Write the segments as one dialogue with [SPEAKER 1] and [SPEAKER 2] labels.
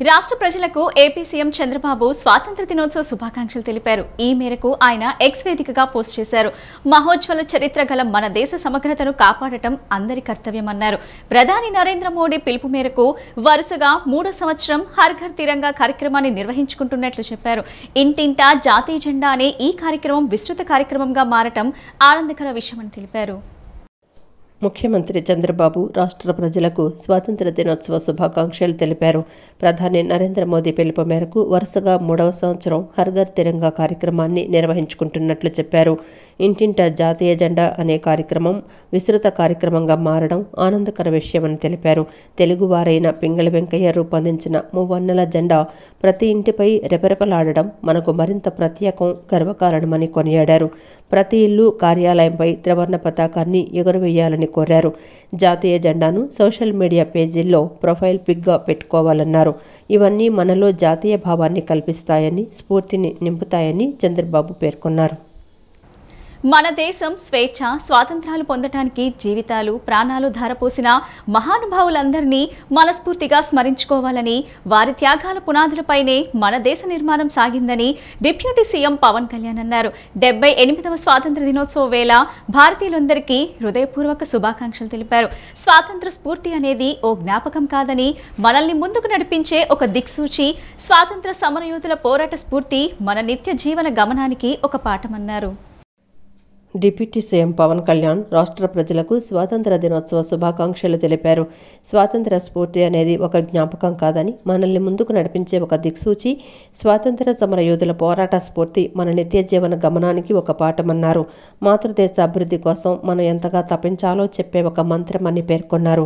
[SPEAKER 1] రాష్ట్ర ప్రజలకు AP CM Chandrababu స్వాతంత్ర దినోత్సవ శుభాకాంక్షలు తెలిపారు. ఈ మేరకు ఆయన ఎక్స్ వేదికగా పోస్ట్ చేశారు. మహోజ్వల చరిత్ర గల మన దేశ సమగ్రతను కాపాడటం అందరి కర్తవ్యమన్నారు. ప్రధాని నరేంద్ర మోడీ పిలుపు మేరకు వరుసగా 3వ సంవత్సరం హర్ ఘర్ తిరంగా కార్యక్రమాన్ని నిర్వహించుకుంటున్నట్లు చెప్పారు. ఇంటింటా జాతీయ జెండా అనే ఈ కార్యక్రమం విస్తృత కార్యక్రమంగా మారటం ఆనందకర విషయమని తెలిపారు.
[SPEAKER 2] ముఖ్యమంత్రి చంద్రబాబు రాష్ట్ర ప్రజలకు స్వాతంత్ర దినోత్సవ శుభాకాంక్షలు తెలిపారు. ప్రధాని నరేంద్ర మోదీ పిలుపు మేరకు వరుసగా 3వ సంవత్సరం హర్ ఘర్ తిరంగా కార్యక్రమాన్ని నిర్వహించుకుంటున్నట్లు చెప్పారు. ఇంటింటా జాతీయ జెండా అనే కార్యక్రమం విస్తృత కార్యక్రమంగా మారడం ఆనందకర విషయమని తెలిపారు. తెలుగువారైన పింగళి వెంకయ్య రూపొందించిన మువ్వన్నెల జెండా ప్రతి ఇంటిపై రెపరెపలాడడం మనకు మరింత ప్రత్యేకం, గర్వకారణమని కొనియాడారు. ప్రతి ఇల్లు, కార్యాలయంపై త్రివర్ణ పతాకాన్ని ఎగురవేయాలని కోరారు. జాతీయ జెండాను సోషల్ మీడియా పేజీల్లో ప్రొఫైల్ పిక్గా పెట్టుకోవాలన్నారు. ఇవన్నీ మనలో జాతీయ భావాన్ని కల్పిస్తాయని, స్ఫూర్తిని నింపుతాయని చంద్రబాబు పేర్కొన్నారు.
[SPEAKER 1] మన దేశం స్వేచ్ఛ, స్వాతంత్రాలు పొందటానికి జీవితాలు, ప్రాణాలు ధారపోసిన మహానుభావులందరినీ మనస్ఫూర్తిగా స్మరించుకోవాలని, వారి త్యాగాల పునాదులపైనే మన దేశ నిర్మాణం సాగిందని డిప్యూటీ సీఎం పవన్ కళ్యాణ్ అన్నారు. 78వ స్వాతంత్ర దినోత్సవ వేళ భారతీయులందరికీ హృదయపూర్వక శుభాకాంక్షలు తెలిపారు. స్వాతంత్ర స్ఫూర్తి అనేది ఓ జ్ఞాపకం కాదని, మనల్ని ముందుకు నడిపించే ఒక దిక్సూచి. స్వాతంత్ర సమరయోధుల పోరాట స్ఫూర్తి మన నిత్య జీవన గమనానికి ఒక పాఠమన్నారు.
[SPEAKER 2] డిప్యూటీ సీఎం పవన్ కళ్యాణ్ రాష్ట్ర ప్రజలకు స్వాతంత్ర దినోత్సవ శుభాకాంక్షలు తెలిపారు. స్వాతంత్ర స్ఫూర్తి అనేది ఒక జ్ఞాపకం కాదని, మనల్ని ముందుకు నడిపించే ఒక దిక్సూచి. స్వాతంత్ర సమర యోధుల పోరాట స్ఫూర్తి మన నిత్య జీవన గమనానికి ఒక పాఠమన్నారు. మాతృదేశ అభివృద్ధి కోసం మనం ఎంతగా తపించాలో చెప్పే ఒక మంత్రమని పేర్కొన్నారు.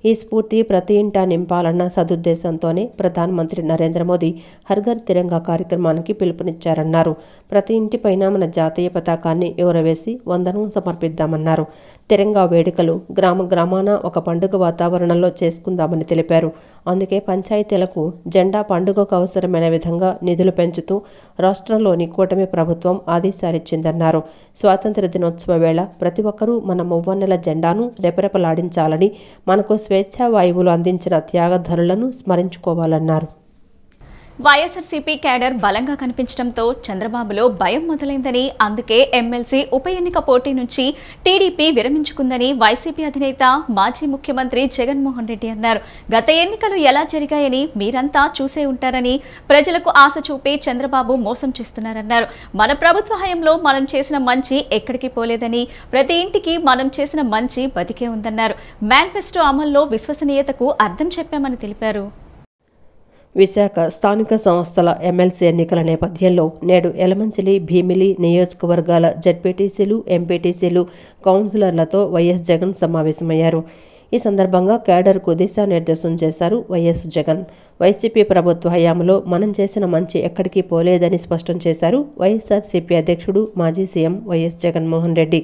[SPEAKER 2] ఈ స్ఫూర్తి ప్రతి ఇంటా నింపాలన్న సదుద్దేశంతోనే ప్రధానమంత్రి నరేంద్ర మోదీ హర్ ఘర్ తిరంగా కార్యక్రమానికి పిలుపునిచ్చారన్నారు. ప్రతి ఇంటిపైన మన జాతీయ పతాకాన్ని ఎగురవేసి వందనం సమర్పిద్దామన్నారు. తిరంగా వేడుకలు గ్రామ గ్రామాన ఒక పండుగ వాతావరణంలో చేసుకుందామని తెలిపారు. అందుకే పంచాయతీలకు జెండా పండుగకు అవసరమైన విధంగా నిధులు పెంచుతూ రాష్ట్రంలోని కూటమి ప్రభుత్వం ఆదేశాలిచ్చిందన్నారు. స్వాతంత్ర దినోత్సవ వేళ ప్రతి ఒక్కరూ మన మువ్వన్నెల జెండాను రెపరెపలాడించాలని, మనకు స్వేచ్ఛా వాయువులు అందించిన త్యాగధనులను స్మరించుకోవాలన్నారు.
[SPEAKER 1] వైఎస్ఆర్సీపీ క్యాడర్ బలంగా కనిపించడంతో చంద్రబాబులో భయం మొదలైందని, అందుకే ఎమ్మెల్సీ ఉప ఎన్నిక పోటీ నుంచి టీడీపీ విరమించుకుందని వైసీపీ అధినేత మాజీ ముఖ్యమంత్రి జగన్మోహన్ రెడ్డి అన్నారు. గత ఎన్నికలు ఎలా జరిగాయని మీరంతా చూసే ఉంటారని, ప్రజలకు ఆశ చూపి చంద్రబాబు మోసం చేస్తున్నారన్నారు. మన ప్రభుత్వ హయాంలో మనం చేసిన మంచి ఎక్కడికి పోలేదని, ప్రతి ఇంటికి మనం చేసిన మంచి బతికే ఉందన్నారు. మేనిఫెస్టో అమల్లో విశ్వసనీయతకు అర్థం చెప్పామని తెలిపారు.
[SPEAKER 2] విశాఖ స్థానిక సంస్థల ఎమ్మెల్సీ ఎన్నికల నేపథ్యంలో నేడు యలమంచిలి, భీమిలి నియోజకవర్గాల జడ్పీటీసీలు, ఎంపీటీసీలు, కౌన్సిలర్లతో వైఎస్ జగన్ సమావేశమయ్యారు. ఈ సందర్భంగా క్యాడర్కు దిశానిర్దేశం చేశారు వైఎస్ జగన్. వైసీపీ ప్రభుత్వ హయాంలో మనం చేసిన మంచి ఎక్కడికి పోలేదని స్పష్టం చేశారు వైఎస్ఆర్సీపీ అధ్యక్షుడు, మాజీ సీఎం వైఎస్ జగన్మోహన్ రెడ్డి.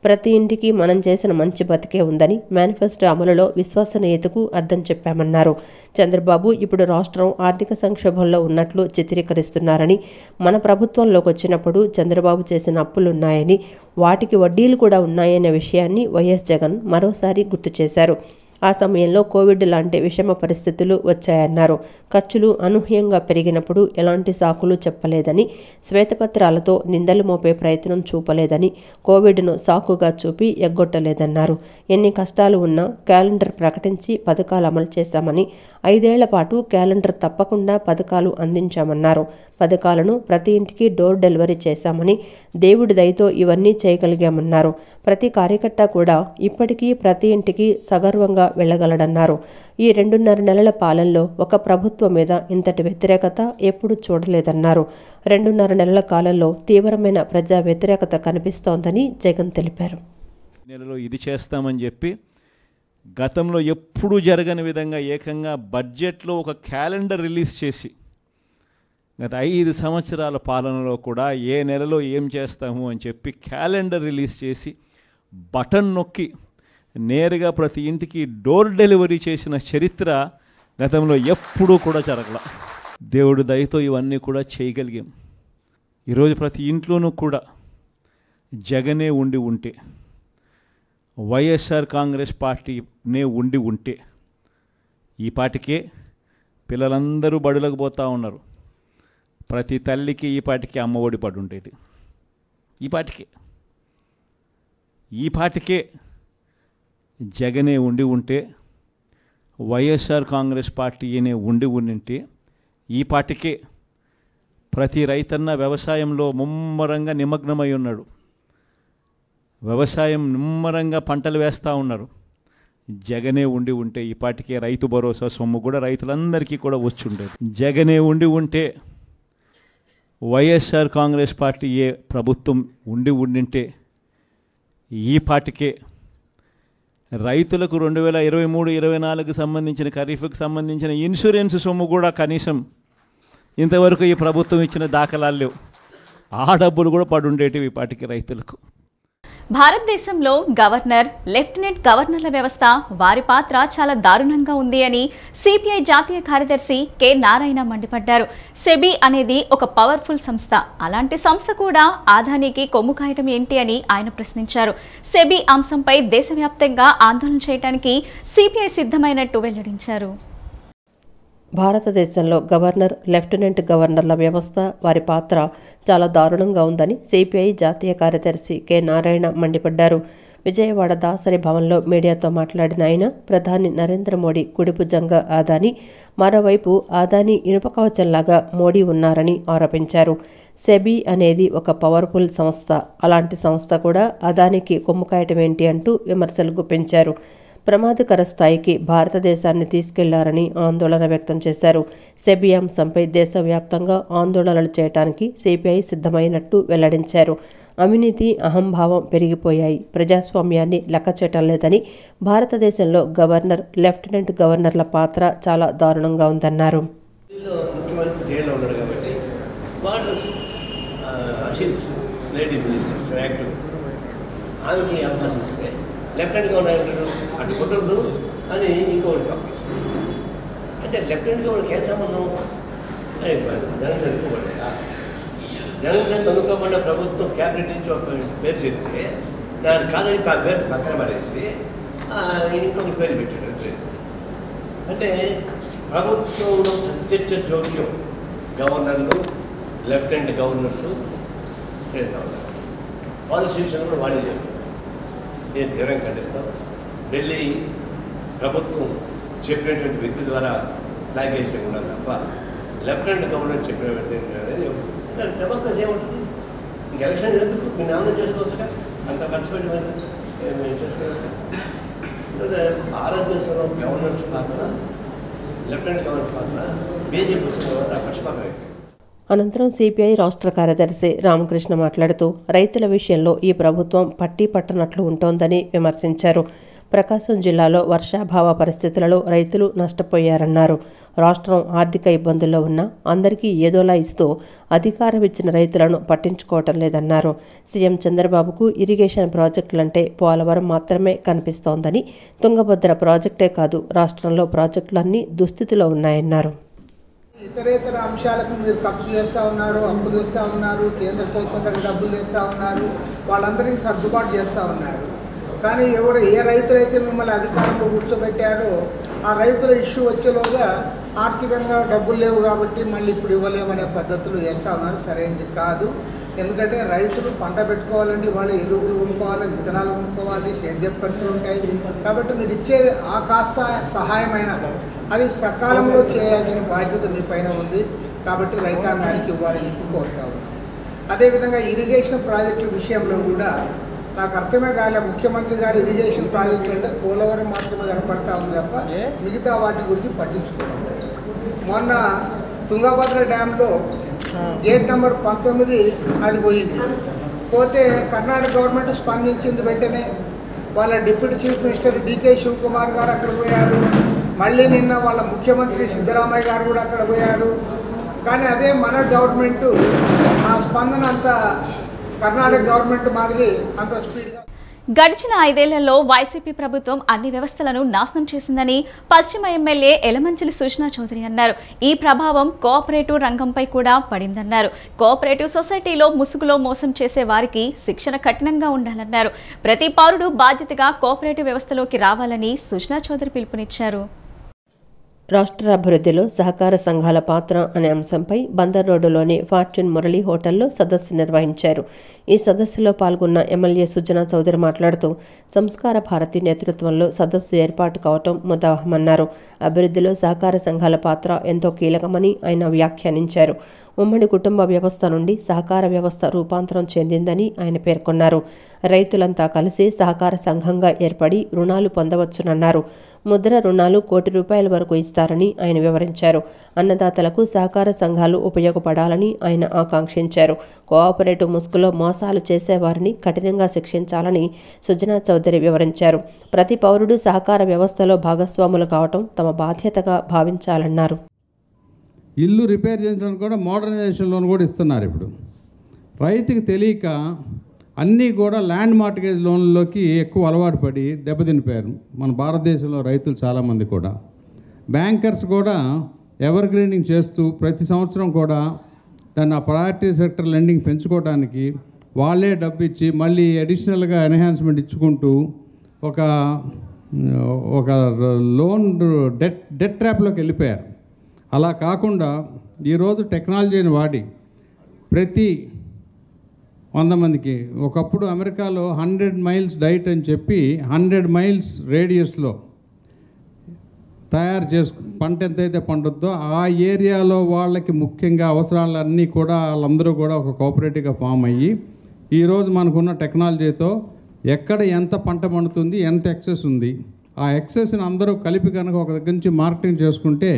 [SPEAKER 2] ప్రతి ఇంటికి మనం చేసిన మంచి బతికే ఉందని, మేనిఫెస్టో అమలులో విశ్వసనీయతకు అర్థం చెప్పామన్నారు. చంద్రబాబు ఇప్పుడు రాష్ట్రం ఆర్థిక సంక్షోభంలో ఉన్నట్లు చిత్రీకరిస్తున్నారని, మన ప్రభుత్వంలోకి వచ్చినప్పుడు చంద్రబాబు చేసిన అప్పులున్నాయని, వాటికి వడ్డీలు కూడా ఉన్నాయనే విషయాన్ని వైఎస్ జగన్ మరోసారి గుర్తు చేశారు. ఆ సమయంలో కోవిడ్ లాంటి విషమ పరిస్థితులు వచ్చాయన్నారు. ఖర్చులు అనూహ్యంగా పెరిగినప్పుడు ఎలాంటి సాకులు చెప్పలేదని, శ్వేతపత్రాలతో నిందలు మోపే ప్రయత్నం చూపలేదని, కోవిడ్ను సాకుగా చూపి ఎగ్గొట్టలేదన్నారు. ఎన్ని కష్టాలు ఉన్నా క్యాలెండర్ ప్రకటించి పథకాలు అమలు చేశామని, 5 ఏళ్ల పాటు క్యాలెండర్ తప్పకుండా పథకాలు అందించామన్నారు. పథకాలను ప్రతి ఇంటికి డోర్ డెలివరీ చేశామని, దేవుడి దయతో ఇవన్నీ చేయగలిగామన్నారు. ప్రతి కార్యకర్త కూడా ఇప్పటికీ ప్రతి ఇంటికి సగర్వంగా వెళ్ళగలడన్నారు. ఈ 2.5 నెలల పాలనలో ఒక ప్రభుత్వం మీద ఇంతటి వ్యతిరేకత ఎప్పుడూ చూడలేదన్నారు. 2.5 నెలల కాలంలో తీవ్రమైన ప్రజా వ్యతిరేకత కనిపిస్తోందని జగన్ తెలిపారు.
[SPEAKER 3] నెలలో ఇది చేస్తామని చెప్పి గతంలో ఎప్పుడూ జరగని విధంగా ఏకంగా బడ్జెట్లో ఒక క్యాలెండర్ రిలీజ్ చేసి, గత 5 సంవత్సరాల పాలనలో కూడా ఏ నెలలో ఏం చేస్తాము అని చెప్పి క్యాలెండర్ రిలీజ్ చేసి బటన్ నొక్కి నేరుగా ప్రతి ఇంటికి డోర్ డెలివరీ చేసిన చరిత్ర గతంలో ఎప్పుడూ కూడా జరగల. దేవుడి దయతో ఇవన్నీ కూడా చేయగలిగాం. ఈరోజు ప్రతి ఇంట్లోనూ కూడా జగనే ఉంటే, వైఎస్ఆర్ కాంగ్రెస్ పార్టీనే ఉంటే ఈ పాటికే పిల్లలందరూ బడులకు పోతూ ఉన్నారు. ప్రతి తల్లికి ఈ పాటికి అమ్మ ఒడి పడి ఉండేది. ఈ పాటికే జగనే ఉండి ఉంటే, వైఎస్ఆర్ కాంగ్రెస్ పార్టీనే ఉండింటే ఈ పాటికే ప్రతి రైతన్న వ్యవసాయంలో ముమ్మరంగా నిమగ్నమై ఉన్నాడు. వ్యవసాయం నిమ్మరంగా పంటలు వేస్తూ ఉన్నారు. జగనే ఉండి ఉంటే ఈ పాటికే రైతు భరోసా సొమ్ము కూడా రైతులందరికీ కూడా వచ్చి ఉండేది. జగనే ఉండి ఉంటే, వైఎస్ఆర్ కాంగ్రెస్ పార్టీ ప్రభుత్వం ఉండింటే ఈ పాటికే రైతులకు 2023-24 సంబంధించిన ఖరీఫ్కి సంబంధించిన ఇన్సూరెన్స్ సొమ్ము కూడా కనీసం ఇంతవరకు ఈ ప్రభుత్వం ఇచ్చిన దాఖలాలు లేవు. ఆ డబ్బులు కూడా పడుండేటివి ఈ పాటికి రైతులకు.
[SPEAKER 1] భారతదేశంలో గవర్నర్, లెఫ్టినెంట్ గవర్నర్ల వ్యవస్థ, వారి పాత్ర చాలా దారుణంగా ఉంది అని సిపిఐ జాతీయ కార్యదర్శి కె నారాయణ మండిపడ్డారు. సెబీ అనేది ఒక పవర్ఫుల్ సంస్థ. అలాంటి సంస్థ కూడా ఆదానికి కొమ్ము కాయటం ఏంటి అని ఆయన ప్రశ్నించారు. సెబీ అంశంపై దేశవ్యాప్తంగా ఆందోళన చేయడానికి సిపిఐ సిద్ధమైనట్టు వెల్లడించారు.
[SPEAKER 2] భారతదేశంలో గవర్నర్, లెఫ్టినెంట్ గవర్నర్ల వ్యవస్థ, వారి పాత్ర చాలా దారుణంగా ఉందని సిపిఐ జాతీయ కార్యదర్శి కె నారాయణ మండిపడ్డారు. విజయవాడ దాసరి భవన్లో మీడియాతో మాట్లాడిన ఆయన, ప్రధాని నరేంద్ర మోడీ కుడిభుజంగా ఆదాని, మరోవైపు ఆదాని ఇనుప కవచంలాగా మోడీ ఉన్నారని ఆరోపించారు. సెబీ అనేది ఒక పవర్ఫుల్ సంస్థ. అలాంటి సంస్థ కూడా అదానికి కొమ్ము కాయటం ఏంటి అంటూ విమర్శలు గుప్పించారు. ప్రమాదకర స్థాయికి భారతదేశాన్ని తీసుకెళ్లారని ఆందోళన వ్యక్తం చేశారు. సెబీ అంశంపై దేశవ్యాప్తంగా ఆందోళనలు చేయడానికి సిపిఐ సిద్ధమైనట్టు వెల్లడించారు. అవినీతి, అహంభావం పెరిగిపోయాయి. ప్రజాస్వామ్యాన్ని లెక్కచేయటం లేదని, భారతదేశంలో గవర్నర్, లెఫ్టినెంట్ గవర్నర్ల పాత్ర చాలా దారుణంగా ఉందన్నారు.
[SPEAKER 4] లెఫ్టినెంట్ గవర్నర్ అటు కుదరదు అని ఇంకోటి పంపిస్తారు. అంటే లెఫ్టినెంట్ గవర్నర్కి ఏం సంబంధం అని జగన్ ఎన్నుకోబడ్డా, జగన్ ఎన్నుకోబడ్డ ప్రభుత్వం క్యాబినెట్ నుంచి ఒక పేరు చెప్తే దాని కాదని ఆ పేరు పక్కన పడేసి ఇంకొక పేరు పెట్టాడు. అంటే ప్రభుత్వంలో ప్రత్యక్ష జోక్యం గవర్నర్లు, లెఫ్టినెంట్ గవర్నర్స్ చేస్తూ ఉన్నారు. పాలసీ విషయంలో కూడా వాడే చేస్తారు. నేను తీవ్రంగా ఖండిస్తాం. ఢిల్లీ ప్రభుత్వం చెప్పినటువంటి వ్యక్తి ద్వారా ఫ్లాగ్ వేసే ఉండాలి తప్ప లెఫ్టినెంట్ గవర్నర్ చెప్పినటువంటి అనేది డెమోక్రసీ ఏముంటుంది. ఇంక ఎలక్షన్ ఎందుకు మీరు నామినేట్ చేసుకోవచ్చుగా, అంత ఖర్చు పెట్టి మేము చేసుకోవచ్చు. భారతదేశంలో గవర్నర్స్ పాత్ర, లెఫ్టినెంట్ గవర్నర్ పాత్ర బీజేపీ పక్షపాతం అయిపోయింది.
[SPEAKER 2] అనంతరం సిపిఐ రాష్ట్ర కార్యదర్శి రామకృష్ణ మాట్లాడుతూ, రైతుల విషయంలో ఈ ప్రభుత్వం పట్టీ పట్టనట్లు ఉంటోందని విమర్శించారు. ప్రకాశం జిల్లాలో వర్షాభావ పరిస్థితులలో రైతులు నష్టపోయారన్నారు. రాష్ట్రం ఆర్థిక ఇబ్బందుల్లో ఉన్నా అందరికీ ఏదోలా ఇస్తూ అధికారం ఇచ్చిన రైతులను పట్టించుకోవటం లేదన్నారు. సీఎం చంద్రబాబుకు ఇరిగేషన్ ప్రాజెక్టులంటే పోలవరం మాత్రమే కనిపిస్తోందని, తుంగభద్ర ప్రాజెక్టే కాదు రాష్ట్రంలో ప్రాజెక్టులన్నీ దుస్థితిలో ఉన్నాయన్నారు.
[SPEAKER 5] ఇతరేతర అంశాలకు మీరు ఖర్చు చేస్తూ ఉన్నారు, అప్పు తెస్తూ ఉన్నారు, కేంద్ర ప్రభుత్వం దగ్గర డబ్బులు తెస్తూ ఉన్నారు, వాళ్ళందరికీ సర్దుబాటు చేస్తూ ఉన్నారు. కానీ ఏ రైతులైతే మిమ్మల్ని అధికారంలో కూర్చోబెట్టారో ఆ రైతుల ఇష్యూ వచ్చేలోగా ఆర్థికంగా డబ్బులు లేవు కాబట్టి మళ్ళీ ఇప్పుడు ఇవ్వలేమనే పద్ధతులు చేస్తూ ఉన్నారు. సరైనది కాదు. ఎందుకంటే రైతులు పంట పెట్టుకోవాలంటే వాళ్ళు ఎరువులు కొనుక్కోవాలి, విత్తనాలు కొనుక్కోవాలి, సేద్య ఖర్చులు ఉంటాయి. కాబట్టి మీరు ఇచ్చే ఆ కాస్త సహాయమైన అది సకాలంలో చేయాల్సిన బాధ్యత మీ పైన ఉంది. కాబట్టి రైతాంగానికి ఇవ్వాలని చెప్పి కోరుతా ఉన్నాం. అదేవిధంగా ఇరిగేషన్ ప్రాజెక్టుల విషయంలో కూడా నాకు అర్థమే కాలే. ముఖ్యమంత్రి గారు ఇరిగేషన్ ప్రాజెక్టులు అంటే పోలవరం మాత్రమే కనపడతా ఉంది తప్ప మిగతా వాటి గురించి పట్టించుకోవాలి. మొన్న తుంగభద్ర డ్యాంలో గేట్ నెంబర్ 19 అది పోయింది. పోతే కర్ణాటక గవర్నమెంట్ స్పందించింది. వెంటనే వాళ్ళ deputy chief minister D K Shivakumar గారు అక్కడ పోయారు. మళ్ళీ నిన్న వాళ్ళ ముఖ్యమంత్రి సిద్ధరామయ్య గారు కూడా అక్కడ పోయారు. కానీ అదే మన గవర్నమెంటు ఆ స్పందన అంత కర్ణాటక గవర్నమెంట్ మాదిరి అంత స్పీడ్గా.
[SPEAKER 1] గడిచిన 5 ఏళ్లలో వైసీపీ ప్రభుత్వం అన్ని వ్యవస్థలను నాశనం చేసిందని పశ్చిమ ఎమ్మెల్యే ఎలమంచిలి సుష్నా చౌదరి అన్నారు. ఈ ప్రభావం కోఆపరేటివ్ రంగంపై కూడా పడిందన్నారు. కోఆపరేటివ్ సొసైటీలో ముసుగులో మోసం చేసే వారికి శిక్షణ కఠినంగా ఉండాలన్నారు. ప్రతి పౌరుడు బాధ్యతగా కోఆపరేటివ్ వ్యవస్థలోకి రావాలని సుష్నా చౌదరి పిలుపునిచ్చారు.
[SPEAKER 2] రాష్ట్ర అభివృద్ధిలో సహకార సంఘాల పాత్ర అనే అంశంపై బందర్ రోడ్డులోని ఫార్చ్యూన్ మురళి హోటల్లో సదస్సు నిర్వహించారు. ఈ సదస్సులో పాల్గొన్న ఎమ్మెల్యే సుజనా చౌదరి మాట్లాడుతూ సంస్కార భారతి నేతృత్వంలో సదస్సు ఏర్పాటు కావటం ముదావహమన్నారు. అభివృద్ధిలో సహకార సంఘాల పాత్ర ఎంతో కీలకమని ఆయన వ్యాఖ్యానించారు. ఉమ్మడి కుటుంబ వ్యవస్థ నుండి సహకార వ్యవస్థ రూపాంతరం చెందిందని ఆయన పేర్కొన్నారు. రైతులంతా కలిసి సహకార సంఘంగా ఏర్పడి రుణాలు పొందవచ్చునన్నారు. ముద్ర రుణాలు ₹1,00,00,000 వరకు ఇస్తారని ఆయన వివరించారు. అన్నదాతలకు సహకార సంఘాలు ఉపయోగపడాలని ఆయన ఆకాంక్షించారు. కోఆపరేటివ్ ముసుగులో మోసాలు చేసేవారిని కఠినంగా శిక్షించాలని సుజనా చౌదరి వివరించారు. ప్రతి పౌరుడు సహకార వ్యవస్థలో భాగస్వాములు కావటం తమ బాధ్యతగా భావించాలన్నారు.
[SPEAKER 6] ఇల్లు రిపేర్ చేయించడానికి కూడా మోడర్నైజేషన్ లోన్ కూడా ఇస్తున్నారు. ఇప్పుడు రైతుకి తెలియక అన్నీ కూడా ల్యాండ్ మార్ట్గేజ్ లోన్లోకి ఎక్కువ అలవాటు పడి దెబ్బతినిపోయారు మన భారతదేశంలో రైతులు చాలామంది కూడా. బ్యాంకర్స్ కూడా ఎవర్ గ్రీనింగ్ చేస్తూ ప్రతి సంవత్సరం కూడా దాన్ని ఆ ప్రయారిటీ సెక్టర్ లెండింగ్ పెంచుకోవడానికి వాళ్ళే డబ్బు ఇచ్చి మళ్ళీ అడిషనల్గా ఎన్హాన్స్మెంట్ ఇచ్చుకుంటూ ఒక లోన్ డెట్ ట్రాప్లోకి వెళ్ళిపోయారు. అలా కాకుండా ఈరోజు టెక్నాలజీని వాడి ప్రతి 100 మందికి ఒకప్పుడు అమెరికాలో 100 మైల్స్ డైట్ అని చెప్పి 100 మైల్స్ రేడియస్లో తయారు పంట ఎంతైతే పండుద్దో ఆ ఏరియాలో వాళ్ళకి ముఖ్యంగా అవసరాలన్నీ కూడా వాళ్ళందరూ కూడా ఒక కోఆపరేటివ్గా ఫామ్ అయ్యి ఈరోజు మనకున్న టెక్నాలజీతో ఎక్కడ ఎంత పంట పండుతుంది, ఎంత ఎక్సెస్ ఉంది, ఆ ఎక్సెస్ని అందరూ కలిపి కనుక ఒక దగ్గర నుంచి మార్కెటింగ్ చేసుకుంటే.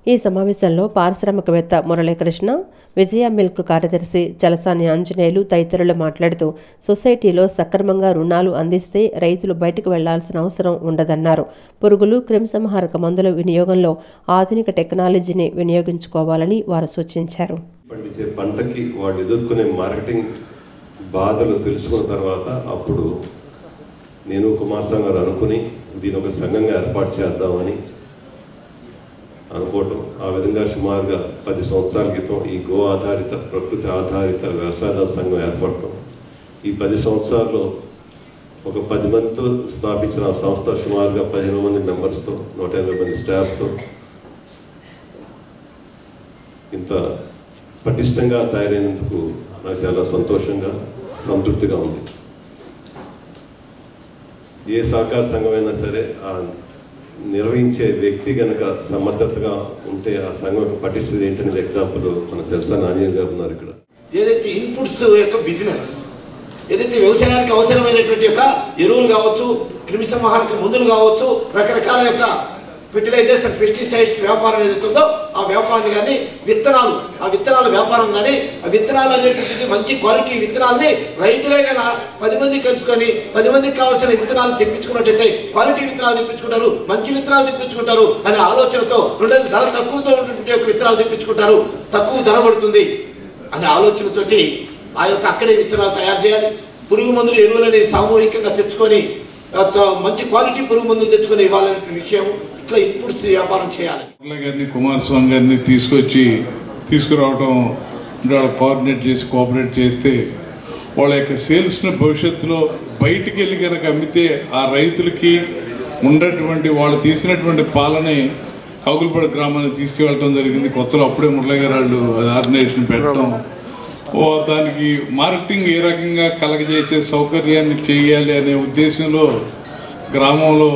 [SPEAKER 2] ఈ సమావేశంలో పారిశ్రామికవేత్త మురళీకృష్ణ, విజయ మిల్క్ కార్యదర్శి చలసాని ఆంజనేయులు తదితరులు మాట్లాడుతూ సొసైటీలో సక్రమంగా రుణాలు అందిస్తే రైతులు బయటకు వెళ్లాల్సిన అవసరం ఉండదన్నారు. పురుగులు, క్రిమిసంహారక మందుల వినియోగంలో ఆధునిక టెక్నాలజీని వినియోగించుకోవాలని వారు సూచించారు.
[SPEAKER 7] పండించే పంటకి వాళ్ళు ఎదుర్కొనే మార్కెటింగ్ బాధలు తెలుసుకున్న తర్వాత అప్పుడు నేను కుమారస్వామి గారు అనుకుని దీని ఒక సంఘంగా ఏర్పాటు చేద్దామని అనుకోవటం. ఆ విధంగా సుమారుగా 10 సంవత్సరాల క్రితం ఈ గో ఆధారిత, ప్రకృతి ఆధారిత వ్యవసాయ సంఘం ఏర్పడతాం. ఈ 10 సంవత్సరాల్లో ఒక 10 మందితో స్థాపించిన సంస్థ సుమారుగా 15 మంది మెంబర్స్తో 180 మంది స్టాఫ్తో ఇంత పటిష్టంగా తయారైనందుకు నాకు చాలా సంతోషంగా, సంతృప్తిగా ఉంది. ఏ సహకార సంఘమైనా సరే ఆ నిర్వహించే వ్యక్తి కనుక సమర్థతగా ఉంటే ఆ సంఘం పటిస్తుంది ఏంటనేది ఎగ్జాంపుల్ మన తెలుసా నాణ్యం గారు ఉన్నారు ఇక్కడ.
[SPEAKER 8] ఏదైతే ఇన్పుట్స్ యొక్క బిజినెస్, ఏదైతే వ్యవసాయానికి అవసరమైనటువంటి యొక్క ఎరువులు కావచ్చు, క్రిమిసంహారక మందులు కావచ్చు, రకరకాల యొక్క ఫెర్టిలైజర్స్, పెస్టిసైడ్స్ వ్యాపారం ఏదైతే ఉందో ఆ వ్యాపారాన్ని కానీ విత్తనాలు, ఆ విత్తనాల వ్యాపారం కానీ ఆ విత్తనాలు అనేటువంటిది మంచి క్వాలిటీ విత్తనాలని రైతులే కన్నా 10 మంది కలుసుకొని 10 మందికి కావాల్సిన విత్తనాలు తెప్పించుకున్నట్టయితే క్వాలిటీ విత్తనాలు తెప్పించుకుంటారు, మంచి విత్తనాలు తెప్పించుకుంటారు అనే ఆలోచనతో ధర తక్కువతో ఉన్నటువంటి యొక్క విత్తనాలు తెప్పించుకుంటారు, తక్కువ ధర పడుతుంది అనే ఆలోచనతోటి ఆ యొక్క అక్కడే విత్తనాలు తయారు చేయాలి. పురుగు మందులు, ఎరువులని సామూహికంగా తెచ్చుకొని మంచి క్వాలిటీ పురుగు మందులు తెచ్చుకొని ఇవ్వాలనే విషయం. ఇట్లా ఇన్పుట్స్ వ్యాపారం చేయాలి.
[SPEAKER 6] గారిని, కుమారస్వామి గారిని తీసుకురావడం, వాళ్ళు కోఆర్డినేట్ చేసి కోఆపరేట్ చేస్తే వాళ్ళ యొక్క సేల్స్ని భవిష్యత్తులో బయటికి వెళ్ళి కనుక అమ్మితే ఆ రైతులకి ఉన్నటువంటి వాళ్ళు తీసినటువంటి పాలని కౌగులపాడు గ్రామానికి తీసుకువెళ్ళడం జరిగింది. కొత్తలో అప్పుడే మురళి గారు వాళ్ళు ఆర్గనైజేషన్ పెట్టడం, దానికి మార్కెటింగ్ ఏ రకంగా కలగజేసే సౌకర్యాన్ని చేయాలి అనే ఉద్దేశంలో గ్రామంలో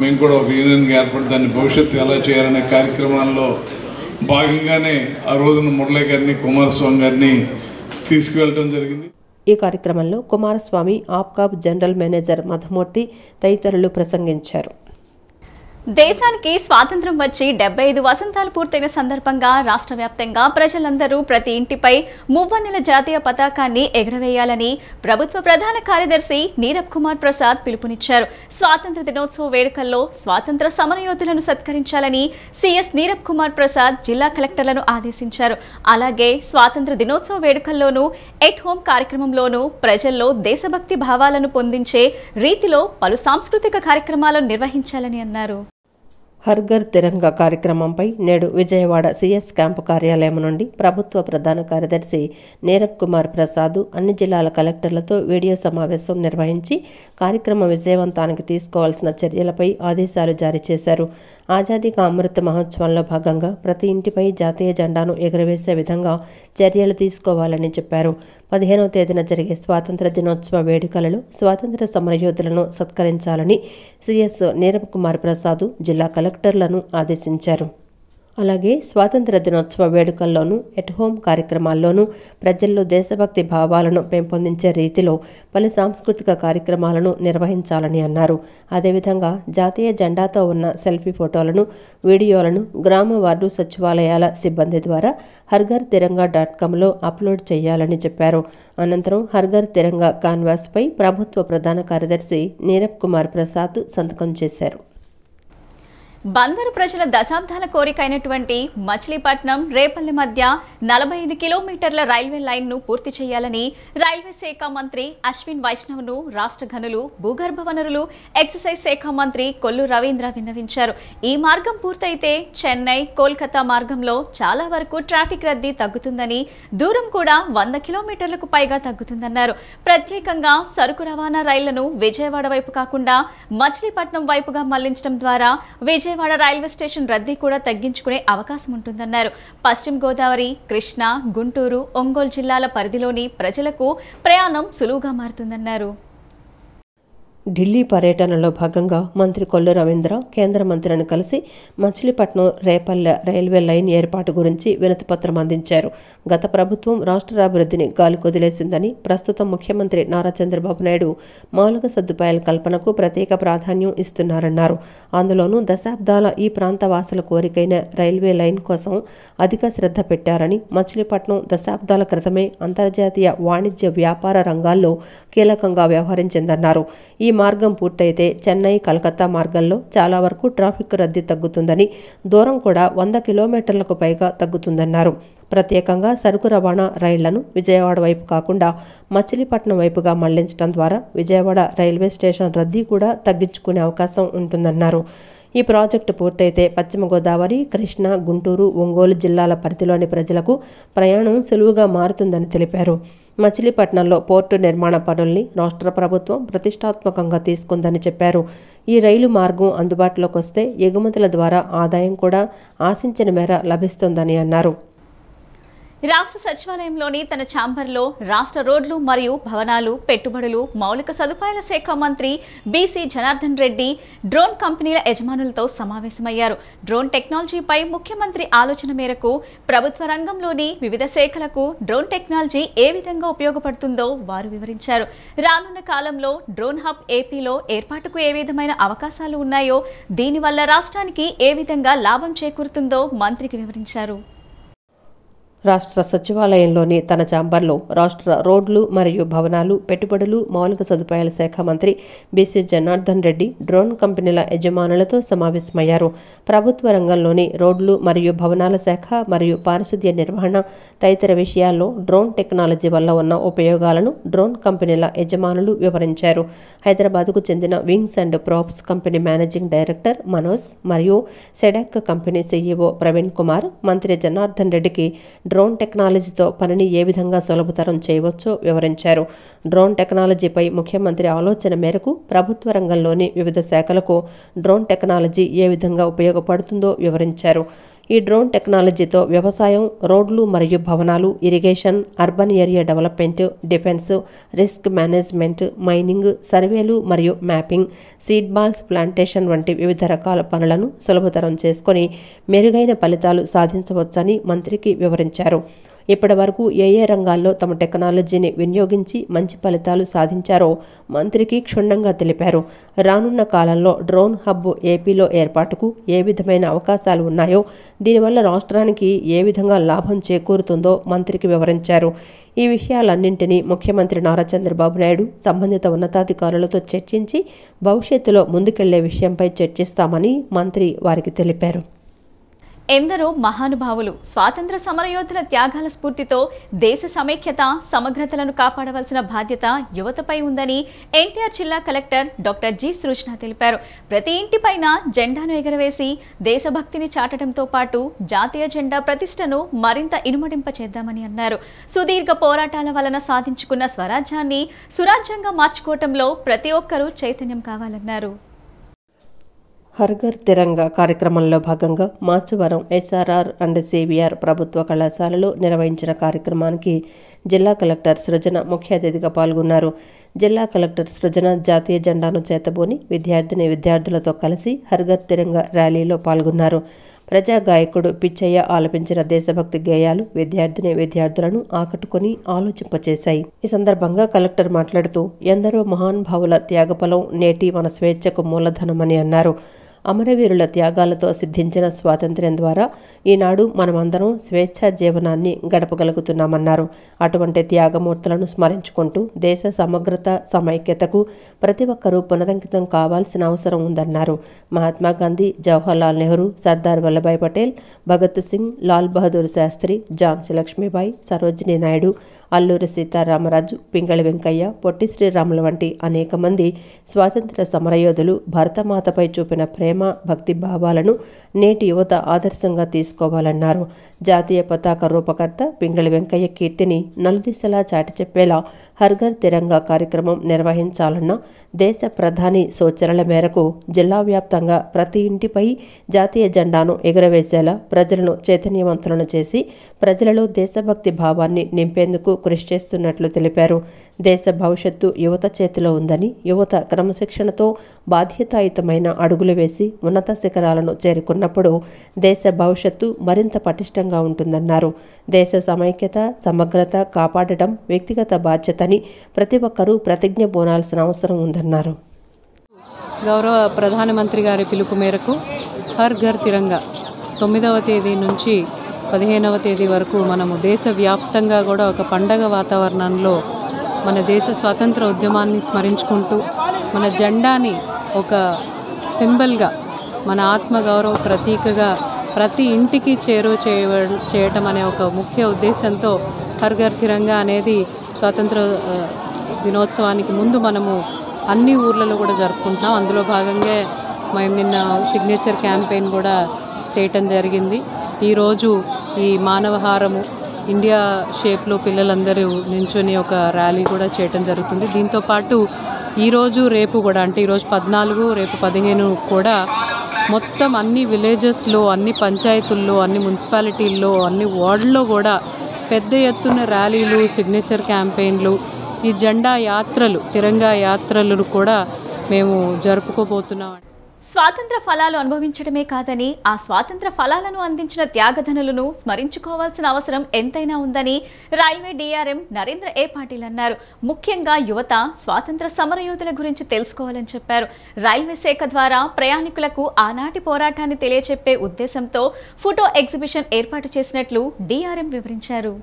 [SPEAKER 6] మేము కూడా ఒక యూనియన్గా ఏర్పడి దాన్ని భవిష్యత్తు ఎలా చేయాలనే కార్యక్రమాల్లో భాగంగానే ఆ రోజున మురళి గారిని, కుమారస్వామి గారిని తీసుకువెళ్ళడం జరిగింది.
[SPEAKER 2] ఈ కార్యక్రమంలో Kumaraswamy, APCOB general manager Madhumurthy తదితరులు ప్రసంగించారు.
[SPEAKER 1] దేశానికి స్వాతంత్ర్యం వచ్చి 75 వసంతాలు పూర్తయిన సందర్భంగా రాష్ట్ర వ్యాప్తంగా ప్రజలందరూ ప్రతి ఇంటిపై మువ్వన్నెల జాతీయ పతాకాన్ని ఎగురవేయాలని ప్రభుత్వ ప్రధాన కార్యదర్శి నీరబ్ కుమార్ ప్రసాద్ పిలుపునిచ్చారు. స్వాతంత్ర దినోత్సవ వేడుకల్లో స్వాతంత్ర సమరయోధులను సత్కరించాలని సిఎస్ నీరబ్ కుమార్ ప్రసాద్ జిల్లా కలెక్టర్లను ఆదేశించారు. అలాగే స్వాతంత్ర దినోత్సవ వేడుకల్లోనూ ఎట్ హోమ్ కార్యక్రమంలోనూ ప్రజల్లో దేశభక్తి భావాలను పొందించే రీతిలో పలు సాంస్కృతిక కార్యక్రమాలను నిర్వహించాలని అన్నారు.
[SPEAKER 2] హర్ఘర్ తిరంగా కార్యక్రమంపై నేడు విజయవాడ సిఎస్ క్యాంపు కార్యాలయం నుండి ప్రభుత్వ ప్రధాన కార్యదర్శి నీరబ్ కుమార్ ప్రసాద్ అన్ని జిల్లాల కలెక్టర్లతో వీడియో సమావేశం నిర్వహించి కార్యక్రమ విజయవంతానికి తీసుకోవాల్సిన చర్యలపై ఆదేశాలు జారీ చేశారు. ఆజాదీ కా అమృత్ మహోత్సవంలో భాగంగా ప్రతి ఇంటిపై జాతీయ జెండాను ఎగురవేసే విధంగా చర్యలు తీసుకోవాలని చెప్పారు. 15వ తేదీన జరిగే స్వాతంత్ర దినోత్సవ వేడుకలలో స్వాతంత్ర సమరయోధులను సత్కరించాలని సిఎస్ నీరబ్ కుమార్ ప్రసాద్ జిల్లా కలెక్టర్లను ఆదేశించారు. అలాగే స్వాతంత్ర దినోత్సవ వేడుకల్లోనూ ఎట్ హోమ్ కార్యక్రమాల్లోనూ ప్రజల్లో దేశభక్తి భావాలను పెంపొందించే రీతిలో పలు సాంస్కృతిక కార్యక్రమాలను నిర్వహించాలని అన్నారు. అదేవిధంగా జాతీయ జెండాతో ఉన్న సెల్ఫీ ఫోటోలను, వీడియోలను గ్రామ వార్డు సచివాలయాల సిబ్బంది ద్వారా హర్ఘర్ తిరంగా.comలో అప్లోడ్ చేయాలని చెప్పారు. అనంతరం హర్ఘర్ తిరంగా కాన్వాస్పై ప్రభుత్వ ప్రధాన కార్యదర్శి నీరబ్ కుమార్ ప్రసాద్ సంతకం చేశారు.
[SPEAKER 1] బందరు ప్రజల దశాబ్దాల కోరిక అయినటువంటి మచిలీపట్నం రేపల్లి మధ్య 45 కిలోమీటర్ల రైల్వే లైన్ను పూర్తి చేయాలని రైల్వే శాఖ మంత్రి అశ్విన్ వైష్ణవ్ను రాష్ట్ర గనులు, భూగర్భ వనరులు, ఎక్సైజ్ శాఖ మంత్రి కొల్లు రవీంద్ర విన్నవించారు. ఈ మార్గం పూర్తయితే చెన్నై, కోల్కతా మార్గంలో చాలా వరకు ట్రాఫిక్ రద్దీ తగ్గుతుందని, దూరం కూడా 100 కిలోమీటర్లకు పైగా తగ్గుతుందన్నారు. ప్రత్యేకంగా సరుకు రవాణా రైళ్లను విజయవాడ వైపు కాకుండా మచిలీపట్నం వైపుగా మళ్లించడం ద్వారా విజయవాడ రైల్వే స్టేషన్ రద్దీ కూడా తగ్గించుకునే అవకాశం ఉంటుందన్నారు. పశ్చిమ గోదావరి, కృష్ణా, గుంటూరు, ఒంగోలు జిల్లాల పరిధిలోని ప్రజలకు ప్రయాణం సులువుగా మారుతుందన్నారు.
[SPEAKER 2] ఢిల్లీ పర్యటనలో భాగంగా మంత్రి కొల్లు రవీంద్ర కేంద్ర మంత్రిని కలిసి మచిలీపట్నం రేపల్లె రైల్వే లైన్ ఏర్పాటు గురించి వినతిపత్రం అందించారు. గత ప్రభుత్వం రాష్ట్ర అభివృద్ధిని గాలికొదిలేసిందని, ప్రస్తుతం ముఖ్యమంత్రి నారా చంద్రబాబు నాయుడు మౌలిక సదుపాయాల కల్పనకు ప్రత్యేక ప్రాధాన్యం ఇస్తున్నారన్నారు. అందులోనూ దశాబ్దాల ఈ ప్రాంత వాసుల కోరికైన రైల్వే లైన్ కోసం అధిక శ్రద్ధ పెట్టారని, మచిలీపట్నం దశాబ్దాల క్రితమే అంతర్జాతీయ వాణిజ్య వ్యాపార రంగాల్లో కీలకంగా వ్యవహరించిందన్నారు. ఈ మార్గం పూర్తయితే చెన్నై, కలకత్తా మార్గంలో చాలా వరకు ట్రాఫిక్ రద్దీ తగ్గుతుందని, దూరం కూడా 100 కిలోమీటర్లకు పైగా తగ్గుతుందన్నారు. ప్రత్యేకంగా సరుకు రవాణా రైళ్లను విజయవాడ వైపు కాకుండా మచిలీపట్నం వైపుగా మళ్లించడం ద్వారా విజయవాడ రైల్వే స్టేషన్ రద్దీ కూడా తగ్గించుకునే అవకాశం ఉంటుందన్నారు. ఈ ప్రాజెక్టు పూర్తయితే పశ్చిమ గోదావరి, కృష్ణా, గుంటూరు, ఒంగోలు జిల్లాల పరిధిలోని ప్రజలకు ప్రయాణం సులువుగా మారుతుందని తెలిపారు. మచిలీపట్నంలో పోర్టు నిర్మాణ పనుల్ని రాష్ట్ర ప్రభుత్వం ప్రతిష్టాత్మకంగా తీసుకుందని చెప్పారు. ఈ రైలు మార్గం అందుబాటులోకి వస్తే ఎగుమతుల ద్వారా ఆదాయం కూడా ఆశించిన మేర లభిస్తుందని అన్నారు.
[SPEAKER 1] రాష్ట్ర సచివాలయంలోని తన ఛాంబర్లో రాష్ట్ర రోడ్లు మరియు భవనాలు, పెట్టుబడులు, మౌలిక సదుపాయాల శాఖ మంత్రి బీసీ జనార్దన్ రెడ్డి డ్రోన్ కంపెనీల యజమానులతో సమావేశమయ్యారు. డ్రోన్ టెక్నాలజీపై ముఖ్యమంత్రి ఆలోచన మేరకు ప్రభుత్వ రంగంలోని వివిధ శాఖలకు డ్రోన్ టెక్నాలజీ ఏ విధంగా ఉపయోగపడుతుందో వారు వివరించారు. రానున్న కాలంలో డ్రోన్ హబ్ ఏపీలో ఏర్పాటుకు ఏ విధమైన అవకాశాలు ఉన్నాయో, దీనివల్ల రాష్ట్రానికి ఏ విధంగా లాభం చేకూరుతుందో మంత్రికి వివరించారు.
[SPEAKER 2] రాష్ట్ర సచివాలయంలోని తన ఛాంబర్లో రాష్ట్ర రోడ్లు మరియు భవనాలు, పెట్టుబడులు, మౌలిక సదుపాయాల శాఖ మంత్రి బీసీ జనార్దన్ రెడ్డి డ్రోన్ కంపెనీల యజమానులతో సమావేశమయ్యారు. ప్రభుత్వ రంగంలోని రోడ్లు మరియు భవనాల శాఖ మరియు పారిశుద్ధ్య నిర్వహణ తదితర విషయాల్లో డ్రోన్ టెక్నాలజీ వల్ల ఉన్న ఉపయోగాలను డ్రోన్ కంపెనీల యజమానులు వివరించారు. హైదరాబాద్కు చెందిన Wings and Props company managing director Manoj మరియు సెడాక్ కంపెనీ సీఈఓ ప్రవీణ్ కుమార్ మంత్రి జనార్దన్ రెడ్డికి డ్రోన్ టెక్నాలజీతో పనిని ఏ విధంగా సులభతరం చేయవచ్చో వివరించారు. డ్రోన్ టెక్నాలజీపై ముఖ్యమంత్రి ఆలోచన మేరకు ప్రభుత్వ రంగంలోని వివిధ శాఖలకు డ్రోన్ టెక్నాలజీ ఏ విధంగా ఉపయోగపడుతుందో వివరించారు. ఈ డ్రోన్ టెక్నాలజీతో వ్యవసాయం, రోడ్లు మరియు భవనాలు, irrigation, urban area development, defence, risk management, mining, సర్వేలు మరియు మ్యాపింగ్, సీడ్ బాల్స్ ప్లాంటేషన్ వంటి వివిధ రకాల పనులను సులభతరం చేసుకొని మెరుగైన ఫలితాలు సాధించవచ్చని మంత్రికి వివరించారు. ఇప్పటి వరకు ఏ రంగాల్లో తమ టెక్నాలజీని వినియోగించి మంచి ఫలితాలు సాధించారో మంత్రికి క్షుణ్ణంగా తెలిపారు. రానున్న కాలంలో డ్రోన్ హబ్ ఏపీలో ఏర్పాటుకు ఏ విధమైన అవకాశాలు ఉన్నాయో, దీనివల్ల రాష్ట్రానికి ఏ విధంగా లాభం చేకూరుతుందో మంత్రికి వివరించారు. ఈ విషయాలన్నింటినీ ముఖ్యమంత్రి నారా చంద్రబాబు నాయుడు సంబంధిత ఉన్నతాధికారులతో చర్చించి భవిష్యత్తులో ముందుకెళ్లే విషయంపై చర్చిస్తామని మంత్రి వారికి తెలిపారు.
[SPEAKER 1] ఎందరో మహానుభావులు స్వాతంత్ర సమరయోధుల త్యాగాల స్ఫూర్తితో దేశ సమైక్యత సమగ్రతలను కాపాడవలసిన బాధ్యత యువతపై ఉందని ఎన్టీఆర్ జిల్లా కలెక్టర్ డాక్టర్ జి సృజన తెలిపారు. ప్రతి ఇంటిపైన జెండాను ఎగరవేసి దేశభక్తిని చాటడంతో పాటు జాతీయ జెండా ప్రతిష్టను మరింత ఇనుమడింపచేద్దామని అన్నారు. సుదీర్ఘ పోరాటాల వలన సాధించుకున్న స్వరాజ్యాన్ని సురాజ్యంగా మార్చుకోవటంలో ప్రతి ఒక్కరూ చైతన్యం కావాలన్నారు.
[SPEAKER 2] హర్ఘర్ తిరంగా కార్యక్రమంలో భాగంగా మార్చవరం ఎస్ఆర్ఆర్ అండ్ సివిఆర్ ప్రభుత్వ కళాశాలలో నిర్వహించిన కార్యక్రమానికి జిల్లా కలెక్టర్ సృజన ముఖ్య అతిథిగా పాల్గొన్నారు. జిల్లా కలెక్టర్ సృజన జాతీయ జెండాను చేతబూని విద్యార్థులతో కలిసి హర్ఘర్ తిరంగా ర్యాలీలో పాల్గొన్నారు. ప్రజా గాయకుడు పిచ్చయ్య ఆలపించిన దేశభక్తి గేయాలు విద్యార్థులను ఆకట్టుకుని ఆలోచింపచేశాయి. ఈ సందర్భంగా కలెక్టర్ మాట్లాడుతూ ఎందరో మహానుభావుల త్యాగఫలం నేటి మన స్వేచ్ఛకు మూలధనమని అన్నారు. అమరవీరుల త్యాగాలతో సిద్ధించిన స్వాతంత్ర్యం ద్వారా ఈనాడు మనమందరం స్వేచ్ఛా జీవనాన్ని గడపగలుగుతున్నామన్నారు. అటువంటి త్యాగమూర్తులను స్మరించుకుంటూ దేశ సమగ్రత సమైక్యతకు ప్రతి ఒక్కరూ పునరంకితం కావాల్సిన అవసరం ఉందన్నారు. మహాత్మా గాంధీ, జవహర్లాల్ నెహ్రూ, సర్దార్ వల్లభాయ్ పటేల్, భగత్ సింగ్, లాల్ బహదూర్ శాస్త్రి, ఝాన్సీ లక్ష్మీబాయి, సరోజినీ నాయుడు, అల్లూరి సీతారామరాజు, పింగళి వెంకయ్య, పొట్టి శ్రీరాములు వంటి అనేక మంది స్వాతంత్ర సమరయోధులు భరతమాతపై చూపిన ప్రేమ భక్తి భావాలను నేటి యువత ఆదర్శంగా తీసుకోవాలన్నారు. జాతీయ పతాక రూపకర్త పింగళి వెంకయ్య కీర్తిని నలుదిశలా చాటి చెప్పేలా హర్ఘర్ తిరంగా కార్యక్రమం నిర్వహించాలన్న దేశ ప్రధాని సూచనల మేరకు జిల్లా వ్యాప్తంగా ప్రతి ఇంటిపై జాతీయ జెండాను ఎగురవేసేలా ప్రజలను చైతన్యవంతులను చేసి ప్రజలలో దేశభక్తి భావాన్ని నింపేందుకు కృషి చేస్తున్నట్లు తెలిపారు. దేశ భవిష్యత్తు యువత చేతిలో ఉందని, యువత క్రమశిక్షణతో బాధ్యతాయుతమైన అడుగులు వేసి ఉన్నత శిఖరాలను చేరుకున్నప్పుడు దేశ భవిష్యత్తు మరింత పటిష్టంగా ఉంటుందన్నారు. దేశ సమైక్యత సమగ్రత కాపాడటం వ్యక్తిగత బాధ్యతని ప్రతి ఒక్కరూ ప్రతిజ్ఞ బూనాల్సిన అవసరం ఉందన్నారు.
[SPEAKER 9] గౌరవ ప్రధానమంత్రి గారి పిలుపు మేరకు హర్ ఘర్ తిరంగా 9వ తేదీ నుంచి 15వ తేదీ వరకు మనము దేశవ్యాప్తంగా కూడా ఒక పండగ వాతావరణంలో మన దేశ స్వాతంత్ర ఉద్యమాన్ని స్మరించుకుంటూ మన జెండాని ఒక సింబల్గా మన ఆత్మగౌరవ ప్రతీకగా ప్రతి ఇంటికి చేయటం అనే ఒక ముఖ్య ఉద్దేశంతో హర్ ఘర్ తిరంగా అనేది స్వాతంత్ర దినోత్సవానికి ముందు మనము అన్ని ఊర్లలో కూడా జరుపుకుంటాం. అందులో భాగంగా మేము నిన్న సిగ్నేచర్ క్యాంపెయిన్ కూడా చేయటం జరిగింది. ఈరోజు ఈ మానవహారము ఇండియా షేప్లో పిల్లలందరూ నించుని ఒక ర్యాలీ కూడా చేయటం జరుగుతుంది. దీంతోపాటు ఈరోజు రేపు కూడా అంటే ఈరోజు 14 రేపు 15 కూడా మొత్తం అన్ని విలేజెస్లో అన్ని పంచాయతీల్లో అన్ని మున్సిపాలిటీల్లో అన్ని వార్డుల్లో కూడా పెద్ద ఎత్తున ర్యాలీలు సిగ్నేచర్ క్యాంపెయిన్లు ఈ జెండా యాత్రలు తిరంగా యాత్రలు కూడా మేము జరుపుకోబోతున్నాం.
[SPEAKER 1] స్వాతంత్ర ఫలాలు అనుభవించడమే కాదని ఆ స్వాతంత్ర ఫలాలను అందించిన త్యాగధనులను స్మరించుకోవాల్సిన అవసరం ఎంతైనా ఉందని రైల్వే డిఆర్ఎం నరేంద్ర ఏ పాటిల్ అన్నారు. ముఖ్యంగా యువత స్వాతంత్ర సమరయోధుల గురించి తెలుసుకోవాలని చెప్పారు. రైల్వే శాఖ ద్వారా ప్రయాణికులకు ఆనాటి పోరాటాన్ని తెలియచెప్పే ఉద్దేశంతో ఫోటో ఎగ్జిబిషన్ ఏర్పాటు చేసినట్లు డిఆర్ఎం వివరించారు.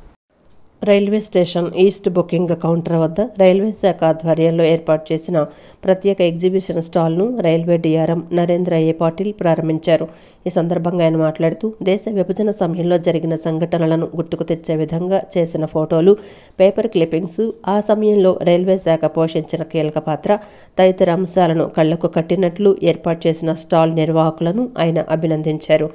[SPEAKER 2] Railway station east booking counter వద్ద రైల్వే శాఖ ఆధ్వర్యంలో ఏర్పాటు చేసిన ప్రత్యేక ఎగ్జిబిషన్ స్టాల్ను రైల్వే డిఆర్ఎం నరేంద్ర ఏ పాటిల్ ప్రారంభించారు. ఈ సందర్భంగా ఆయన మాట్లాడుతూ దేశ విభజన సమయంలో జరిగిన సంఘటనలను గుర్తుకు తెచ్చే విధంగా చేసిన ఫోటోలు, పేపర్ క్లిప్పింగ్స్, ఆ సమయంలో రైల్వే శాఖ పోషించిన కీలక పాత్ర తదితర అంశాలను కళ్లకు కట్టినట్లు ఏర్పాటు చేసిన స్టాల్ నిర్వాహకులను ఆయన అభినందించారు.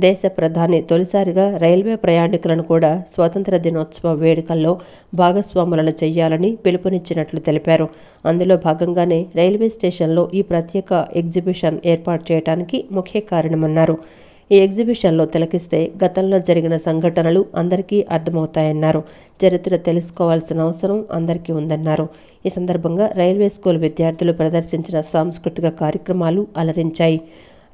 [SPEAKER 2] దేశ ప్రధాని తొలిసారిగా రైల్వే ప్రయాణికులను కూడా స్వాతంత్ర దినోత్సవ వేడుకల్లో భాగస్వాములను చేయాలని పిలుపునిచ్చినట్లు తెలిపారు. అందులో భాగంగానే రైల్వే స్టేషన్లో ఈ ప్రత్యేక ఎగ్జిబిషన్ ఏర్పాటు చేయడానికి ముఖ్య కారణమన్నారు. ఈ ఎగ్జిబిషన్లో తిలకిస్తే గతంలో జరిగిన సంఘటనలు అందరికీ అర్థమవుతాయన్నారు. చరిత్ర తెలుసుకోవాల్సిన అవసరం అందరికీ ఉందన్నారు. ఈ సందర్భంగా రైల్వే స్కూల్ విద్యార్థులు ప్రదర్శించిన సాంస్కృతిక కార్యక్రమాలు అలరించాయి.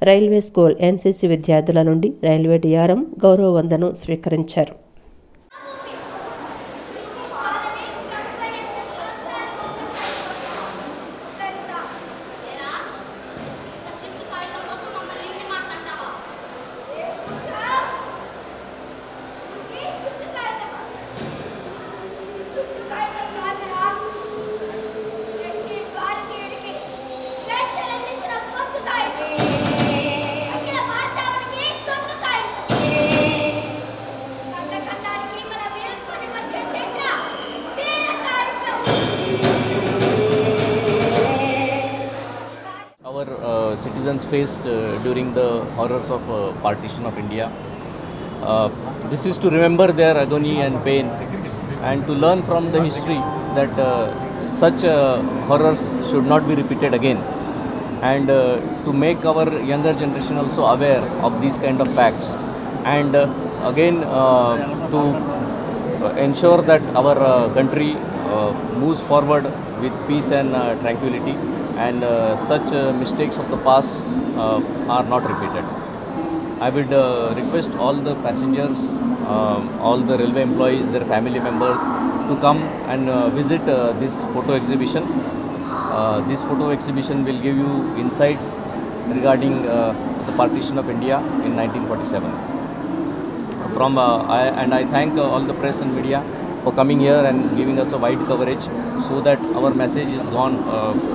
[SPEAKER 2] రైల్వే స్కూల్ ఎన్సీసీ విద్యార్థుల నుండి రైల్వే డిఆర్ఎం గౌరవ వందనం స్వీకరించారు.
[SPEAKER 10] citizens faced during the horrors of partition of India. This is to remember their agony and pain and to learn from the history that such horrors should not be repeated again, and to make our younger generation also aware of these kind of facts, and again to ensure that our country moves forward with peace and tranquility, and such mistakes of the past are not repeated. I would request all the passengers, all the railway employees, their family members to come and visit this photo exhibition. This photo exhibition will give you insights regarding the partition of India in 1947. I thank all the press and media for coming here and giving us a wide coverage so that our message is gone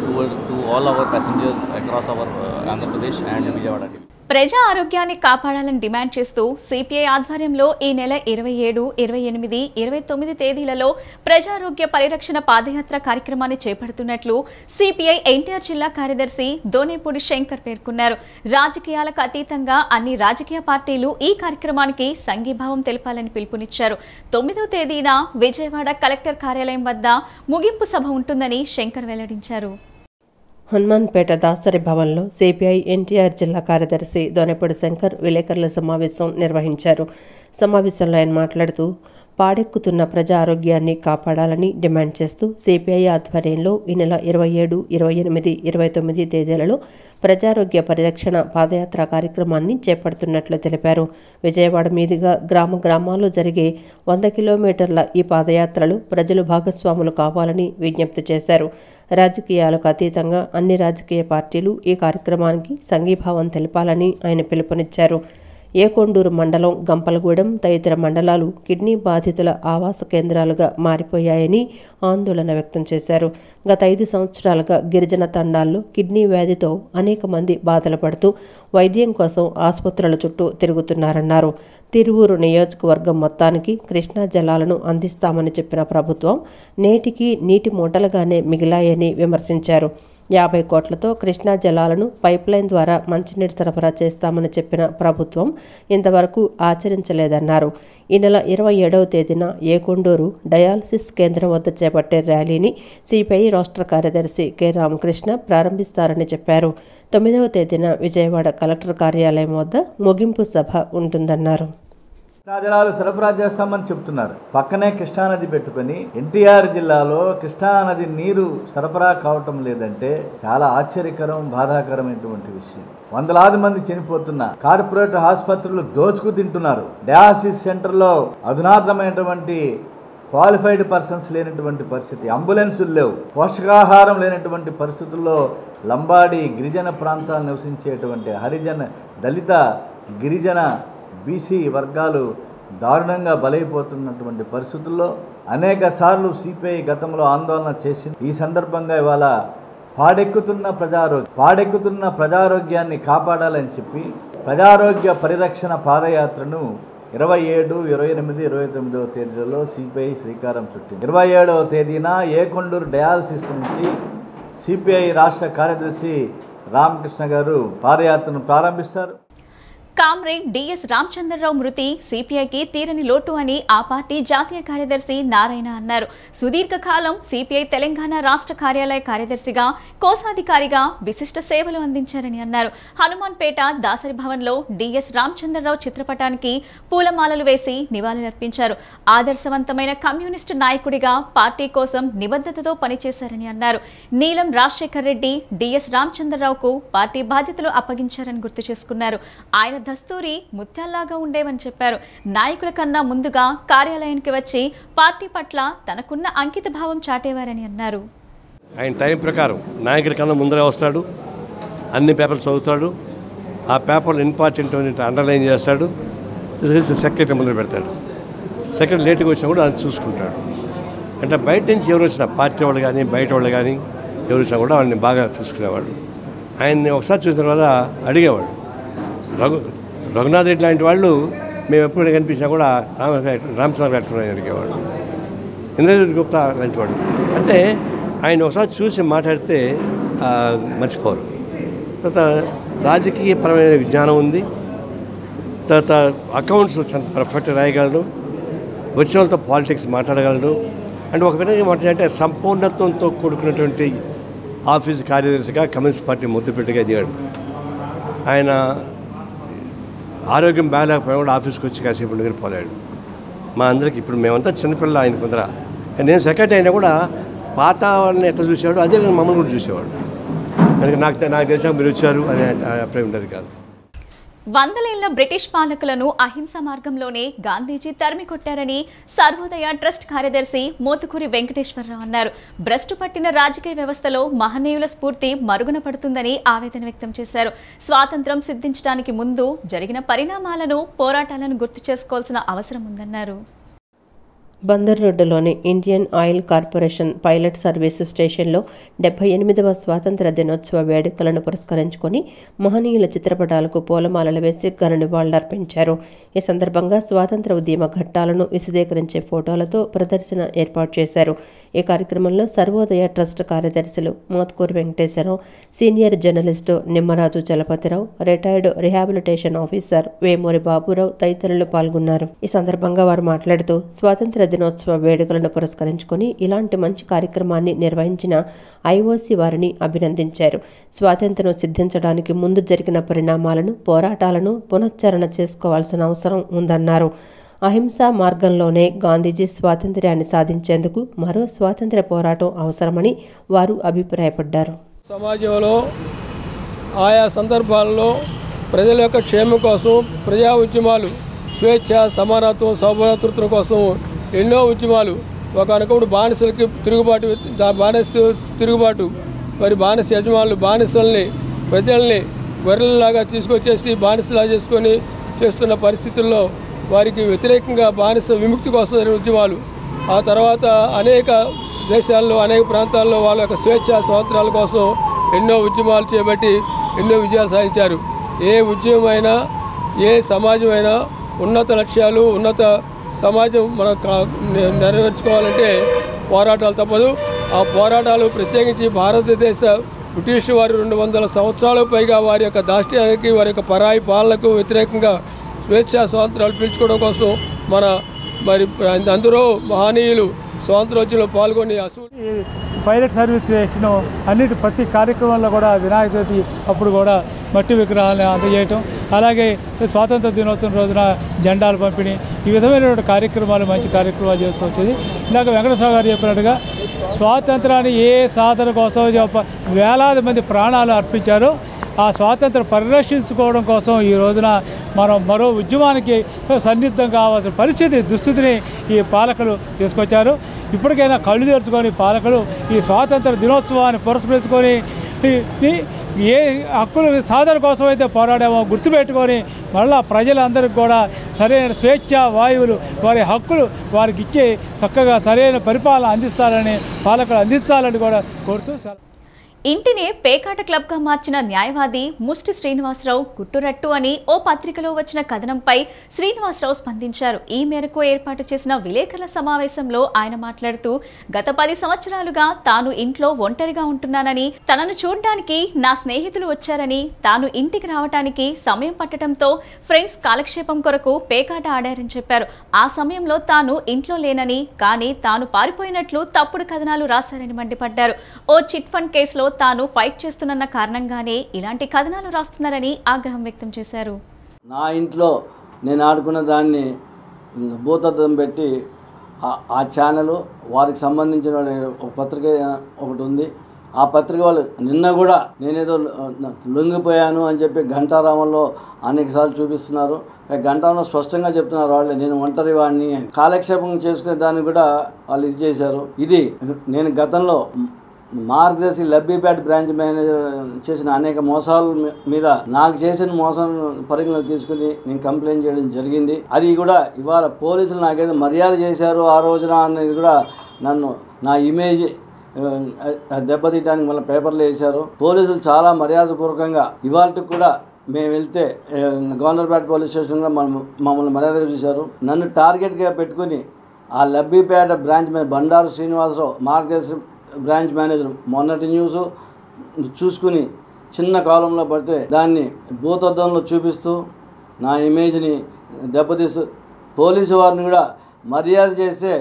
[SPEAKER 10] to all our passengers across our Andhra Pradesh and Vijayawada.
[SPEAKER 1] ప్రజా ఆరోగ్యాన్ని కాపాడాలని demand చేస్తూ CPI ఆధ్వర్యంలో ఈ నెల 27, 28, 29 తేదీలలో ప్రజారోగ్య పరిరక్షణ పాదయాత్ర కార్యక్రమాన్ని చేపడుతున్నట్లు సిపిఐ ఎన్టీఆర్ జిల్లా కార్యదర్శి దోనేపూడి శంకర్ పేర్కొన్నారు. రాజకీయాలకు అతీతంగా అన్ని రాజకీయ పార్టీలు ఈ కార్యక్రమానికి సంఘీభావం తెలపాలని పిలుపునిచ్చారు. 9వ తేదీన విజయవాడ కలెక్టర్ కార్యాలయం వద్ద ముగింపు సభ ఉంటుందని శంకర్ వెల్లడించారు.
[SPEAKER 2] హనుమాన్పేట దాసరి భవన్లో సిపిఐ ఎన్టీఆర్ జిల్లా కార్యదర్శి దోనేపూడి శంకర్ విలేకరుల సమావేశం నిర్వహించారు. సమావేశంలో ఆయన మాట్లాడుతూ పాడెక్కుతున్న ప్రజా ఆరోగ్యాన్ని కాపాడాలని డిమాండ్ చేస్తూ సిపిఐ ఆధ్వర్యంలో ఈ నెల 27, 28, 29 తేదీలలో ప్రజారోగ్య పరిరక్షణ పాదయాత్ర కార్యక్రమాన్ని చేపడుతున్నట్లు తెలిపారు. విజయవాడ మీదుగా గ్రామాల్లో జరిగే 100 కిలోమీటర్ల ఈ పాదయాత్రలో ప్రజలు భాగస్వాములు కావాలని విజ్ఞప్తి చేశారు. రాజకీయాలకు అతీతంగా అన్ని రాజకీయ పార్టీలు ఈ కార్యక్రమానికి సంఘీభావం తెలపాలని ఆయన పిలుపునిచ్చారు. ఏకొండూరు మండలం, గంపలగూడెం తదితర మండలాలు కిడ్నీ బాధితుల ఆవాస కేంద్రాలుగా మారిపోయాయని ఆందోళన వ్యక్తం చేశారు. గత 5 సంవత్సరాలుగా గిరిజన తండాల్లో కిడ్నీ వ్యాధితో అనేక మంది బాధలు పడుతూ వైద్యం కోసం ఆసుపత్రుల చుట్టూ తిరుగుతున్నారన్నారు. తిరువూరు నియోజకవర్గం మొత్తానికి కృష్ణా జలాలను అందిస్తామని చెప్పిన ప్రభుత్వం నేటికి నీటి మూటలుగానే మిగిలాయని విమర్శించారు. 50 కోట్లతో కృష్ణా జలాలను పైప్లైన్ ద్వారా మంచినీటి సరఫరా చేస్తామని చెప్పిన ప్రభుత్వం ఇంతవరకు ఆచరించలేదన్నారు. ఈ నెల 27వ తేదీన ఏకొండూరు డయాలసిస్ కేంద్రం వద్ద చేపట్టే ర్యాలీని సిపిఐ రాష్ట్ర కార్యదర్శి కె రామకృష్ణ ప్రారంభిస్తారని చెప్పారు. 9వ తేదీన విజయవాడ కలెక్టర్ కార్యాలయం వద్ద ముగింపు సభ ఉంటుందన్నారు.
[SPEAKER 11] కృష్ణా జలాలు సరఫరా చేస్తామని చెప్తున్నారు. పక్కనే కృష్ణానది పెట్టుకొని ఎన్టీఆర్ జిల్లాలో కృష్ణానది నీరు సరఫరా కావటం లేదంటే చాలా ఆశ్చర్యకరం, బాధాకరమైనటువంటి విషయం. వందలాది మంది చనిపోతున్న కార్పొరేట్ ఆసుపత్రులు దోచుకు తింటున్నారు. డయాలసిస్ సెంటర్లో అధునాతనమైనటువంటి క్వాలిఫైడ్ పర్సన్స్ లేనటువంటి పరిస్థితి, అంబులెన్సులు లేవు, పోషకాహారం లేనటువంటి పరిస్థితుల్లో లంబాడి గిరిజన ప్రాంతాలు నివసించేటువంటి హరిజన, దళిత, గిరిజన, బీసీ వర్గాలు దారుణంగా బలైపోతున్నటువంటి పరిస్థితుల్లో అనేక సార్లు సిపిఐ గతంలో ఆందోళన చేసింది. ఈ సందర్భంగా ఇవాళ పాడెక్కుతున్న ప్రజారోగ్యాన్ని కాపాడాలని చెప్పి ప్రజారోగ్య పరిరక్షణ పాదయాత్రను 27, 28, 29వ తేదీలలో సిపిఐ శ్రీకారం చుట్టింది. 27వ తేదీన ఏకొండూరు డయాలసిస్ నుంచి సిపిఐ రాష్ట్ర కార్యదర్శి రామకృష్ణ గారు పాదయాత్రను ప్రారంభిస్తారు.
[SPEAKER 1] కామ్రేడ్ డిఎస్ రామచంద్రరావు మృతి సిపిఐకి తీరని లోటు అని ఆ పార్టీ జాతీయ కార్యదర్శి నారాయణ అన్నారు. సుదీర్ఘకాలం సిపిఐ తెలంగాణ రాష్ట్ర కార్యాలయ కార్యదర్శిగా, కోశాధికారిగా విశిష్ట సేవలు అందించారని అన్నారు. హనుమాన్పేట దాసరి భవన్లో డిఎస్ రామచంద్రరావు చిత్రపటానికి పూలమాలలు వేసి నివాళులర్పించారు. ఆదర్శవంతమైన కమ్యూనిస్టు నాయకుడిగా పార్టీ కోసం నిబద్ధతతో పనిచేశారని అన్నారు. నీలం రాజశేఖర్ రెడ్డి డిఎస్ రామచంద్రరావుకు పార్టీ బాధ్యతలు అప్పగించారని గుర్తు చేసుకున్నారు. ఆయన దస్తూరి ముత్యాల్లాగా ఉండేవని చెప్పారు. నాయకుల కన్నా ముందుగా కార్యాలయానికి వచ్చి పార్టీ పట్ల తనకున్న అంకిత భావం చాటేవారని అన్నారు.
[SPEAKER 4] ఆయన టైం ప్రకారం నాయకుల కన్నా ముందరే వస్తాడు, అన్ని పేపర్లు చదువుతాడు, ఆ పేపర్లు ఇంపార్టెంట్ అండర్లైన్ చేస్తాడు, సెక్రటరీ ముందర పెడతాడు. సెక్రటరీ లేట్గా వచ్చినా కూడా అది చూసుకుంటాడు. అంటే బయట నుంచి ఎవరు వచ్చినా, పార్టీ వాళ్ళు కానీ బయట వాళ్ళు కానీ ఎవరు వచ్చినా కూడా వాళ్ళని బాగా చూసుకునేవాడు. ఆయన్ని ఒకసారి చూసిన తర్వాత అడిగేవాడు. రఘునాథ్ రెడ్డి లాంటి వాళ్ళు మేము ఎప్పుడు కనిపించినా కూడా రామచంద్ర రెడ్డి అడిగేవాడు. ఇంద్రజిత్ గుప్తా లాంటి వాడు. అంటే ఆయన ఒకసారి చూసి మాట్లాడితే మర్చిపోరు. తర్వాత రాజకీయపరమైన విజ్ఞానం ఉంది, తర్వాత అకౌంట్స్ చాలా పర్ఫెక్ట్గా రాయగలడు, వచ్చిన వాళ్ళతో పాలిటిక్స్ మాట్లాడగలడు. అంటే ఒక విధంగా మాట్లాడంటే సంపూర్ణత్వంతో కూడుకున్నటువంటి ఆఫీస్ కార్యదర్శిగా కమ్యూనిస్ట్ పార్టీ ముద్దుపెట్టుగా ఎదిగాడు. ఆయన ఆరోగ్యం బాగాలేకపోయినా కూడా ఆఫీస్కి వచ్చి కాసేపు ఉండి పోలేడు. మా అందరికి ఇప్పుడు మేమంతా చిన్నపిల్లలు ఆయన కొందర. నేను సెక్రటరీ అయినా కూడా పాత వాళ్ళని ఎట్లా చూసేవాడు అదే మమ్మల్ని కూడా చూసేవాడు. అందుకే నాకు తెలిసాక మీరు వచ్చారు అనే అభిప్రాయం ఉండేది కాదు.
[SPEAKER 1] వందలేళ్ల బ్రిటిష్ పాలకులను అహింస మార్గంలోనే గాంధీజీ తరిమి కొట్టారని సర్వోదయ ట్రస్ట్ కార్యదర్శి మోతుకూరి వెంకటేశ్వరరావు అన్నారు. భ్రష్టు పట్టిన రాజకీయ వ్యవస్థలో మహనీయుల స్ఫూర్తి మరుగున పడుతుందని ఆవేదన వ్యక్తం చేశారు. స్వాతంత్ర్యం సిద్ధించడానికి ముందు జరిగిన పరిణామాలను, పోరాటాలను గుర్తు చేసుకోవాల్సిన అవసరం ఉందన్నారు.
[SPEAKER 2] బందర్ రోడ్డులోని Indian Oil Corporation pilot service స్టేషన్లో 78వ స్వాతంత్ర దినోత్సవ వేడుకలను పురస్కరించుకొని మహనీయుల చిత్రపటాలకు పూలమాలలు వేసి ఘన నివాళులర్పించారు. ఈ సందర్భంగా స్వాతంత్ర ఉద్యమ ఘట్టాలను విశదీకరించే ఫోటోలతో ప్రదర్శన ఏర్పాటు చేశారు. ఈ కార్యక్రమంలో సర్వోదయ ట్రస్ట్ కార్యదర్శులు Motkuri Venkateswararao, senior journalist Nimmaraju Chalapathirao, retired rehabilitation officer Vemuri Baburao తదితరులు పాల్గొన్నారు. ఈ సందర్భంగా వారు మాట్లాడుతూ స్వాతంత్ర దినోత్సవ వేడుకలను పురస్కరించుకొని ఇలాంటి మంచి కార్యక్రమాన్ని నిర్వహించిన ఐఓసీ వారిని అభినందించారు. స్వాతంత్ర్యం సిద్ధించడానికి ముందు జరిగిన పరిణామాలను, పోరాటాలను పునశ్చరణ చేసుకోవాల్సిన అవసరం ఉందన్నారు. అహింసా మార్గంలోనే గాంధీజీ స్వాతంత్ర్యాన్ని సాధించేందుకు మరో స్వాతంత్ర్య పోరాటం అవసరమని వారు అభిప్రాయపడ్డారు.
[SPEAKER 12] సమాజంలో ఆయా సందర్భాల్లో ప్రజల యొక్క క్షేమం కోసం ప్రజా ఉద్యమాలు, స్వేచ్ఛ, సమానత్వం, సౌభ్రాతృత్వం కోసం ఎన్నో ఉద్యమాలు, ఒకనొకప్పుడు బానిసలకి తిరుగుబాటు, తిరుగుబాటు, మరి బానిస యజమానులు బానిసల్ని, ప్రజల్ని గొర్రెలలాగా తీసుకొచ్చేసి బానిసలా చేసుకొని చేస్తున్న పరిస్థితుల్లో వారికి వ్యతిరేకంగా బానిస విముక్తి కోసం జరిగిన ఉద్యమాలు, ఆ తర్వాత అనేక దేశాల్లో అనేక ప్రాంతాల్లో వాళ్ళ యొక్క స్వేచ్ఛ స్వాతంత్రాల కోసం ఎన్నో ఉద్యమాలు చేపట్టి ఎన్నో విజయాలు సాధించారు. ఏ ఉద్యమమైనా, ఏ సమాజమైనా ఉన్నత లక్ష్యాలు, ఉన్నత సమాజం మనం నెరవేర్చుకోవాలంటే పోరాటాలు తప్పదు. ఆ పోరాటాలు ప్రత్యేకించి భారతదేశ బ్రిటిష్ వారు 200 సంవత్సరాలకు పైగా వారి యొక్క దాష్ట్యానికి, వారి యొక్క పరాయి పాలనకు వ్యతిరేకంగా స్వేచ్ఛా స్వాతంత్రాలు పీల్చుకోవడం కోసం మరి అందరూ మహనీయులు స్వాతంత్రోద్యమంలో పాల్గొని
[SPEAKER 13] పైలట్ సర్వీస్ స్టేషన్ అన్నిటి ప్రతి కార్యక్రమంలో కూడా వినాయక చవితి అప్పుడు కూడా మట్టి విగ్రహాలను అందజేయటం, అలాగే స్వాతంత్ర దినోత్సవం రోజున జెండాలు పంపిణీ, ఈ విధమైనటువంటి కార్యక్రమాలు మంచి కార్యక్రమాలు చేస్తూ వచ్చేది. ఇందాక వెంకటేశ్వర గారు చెప్పినట్టుగా స్వాతంత్రాన్ని ఏ సాధన కోసం వేలాది మంది ప్రాణాలు అర్పించారో ఆ స్వాతంత్రం పరిరక్షించుకోవడం కోసం ఈ రోజున మనం మరో ఉద్యమానికి సన్నిద్ధం కావాల్సిన దుస్థితిని ఈ పాలకులు తీసుకొచ్చారు. ఇప్పటికైనా కళ్ళు తెరుచుకొని పాలకులు ఈ స్వాతంత్ర దినోత్సవాన్ని పురస్కరించుకొని ఏ హక్కుల సాధన కోసం అయితే పోరాడామో గుర్తుపెట్టుకొని మళ్ళా ప్రజలందరికీ కూడా సరైన స్వేచ్ఛ వాయువులు, వారి హక్కులు వారికి ఇచ్చే చక్కగా సరైన పరిపాలన అందిస్తారని పాలకులు అందించాలని కూడా కోరుతూ
[SPEAKER 1] ఇంటినే పేకాట క్లబ్గా మార్చిన న్యాయవాది ముష్టి శ్రీనివాసరావు గుట్టురట్టు అని ఓ పత్రికలో వచ్చిన కథనంపై శ్రీనివాసరావు స్పందించారు. ఈ మేరకు ఏర్పాటు చేసిన విలేకరుల సమావేశంలో ఆయన మాట్లాడుతూ గత 10 సంవత్సరాలుగా తాను ఇంట్లో ఒంటరిగా ఉంటున్నానని, తనను చూడడానికి నా స్నేహితులు వచ్చారని, తాను ఇంటికి రావడానికి సమయం పట్టడంతో ఫ్రెండ్స్ కాలక్షేపం కొరకు పేకాట ఆడారని చెప్పారు. ఆ సమయంలో తాను ఇంట్లో లేనని, కానీ తాను పారిపోయినట్లు తప్పుడు కథనాలు రాశారని మండిపడ్డారు. ఓ చిట్ ఫండ్ కేసులో తాను ఫైట్ చేస్తున్న కారణంగానే ఇలాంటి కథనాలు రాస్తున్నారని ఆగ్రహం వ్యక్తం చేశారు.
[SPEAKER 14] నా ఇంట్లో నేను ఆడుకున్న దాన్ని భూతద్దం పెట్టి ఆ ఛానల్ వారికి సంబంధించిన ఒక పత్రిక ఒకటి ఉంది. ఆ పత్రిక వాళ్ళు నిన్న కూడా నేనేదో లొంగిపోయాను అని చెప్పి ఘంటారామంలో అనేకసార్లు చూపిస్తున్నారు. ఘంటారంలో స్పష్టంగా చెప్తున్నారు వాళ్ళే నేను ఒంటరి వాడిని, కాలక్షేపం చేసుకునే దాన్ని కూడా వాళ్ళు ఇది చేశారు. ఇది నేను గతంలో మార్గదర్శి లబ్బీపేట బ్రాంచ్ మేనేజర్ చేసిన అనేక మోసాల మీద నాకు చేసిన మోసం పరిగణలోకి తీసుకుని నేను కంప్లైంట్ చేయడం జరిగింది. అది కూడా ఇవాళ పోలీసులు నాకేదో మర్యాద చేశారు ఆ రోజున అనేది కూడా నన్ను నా ఇమేజ్ దెబ్బతీయడానికి మళ్ళీ పేపర్లు వేశారు. పోలీసులు చాలా మర్యాదపూర్వకంగా ఇవాళకి కూడా మేము వెళ్తే గవర్నర్పేట పోలీస్ స్టేషన్లో మమ్మల్ని మర్యాదగా చూశారు. నన్ను టార్గెట్గా పెట్టుకుని ఆ లబ్బీపేట బ్రాంచ్ మీద బండారు శ్రీనివాసరావు మార్గదర్శి బ్రాంచ్ మేనేజర్ మొన్నటి న్యూస్ చూసుకుని చిన్న కాలంలో పడితే దాన్ని భూతద్దంలో చూపిస్తూ నా ఇమేజ్ని దెబ్బతీస్తూ పోలీసు వారిని కూడా మర్యాద చేస్తే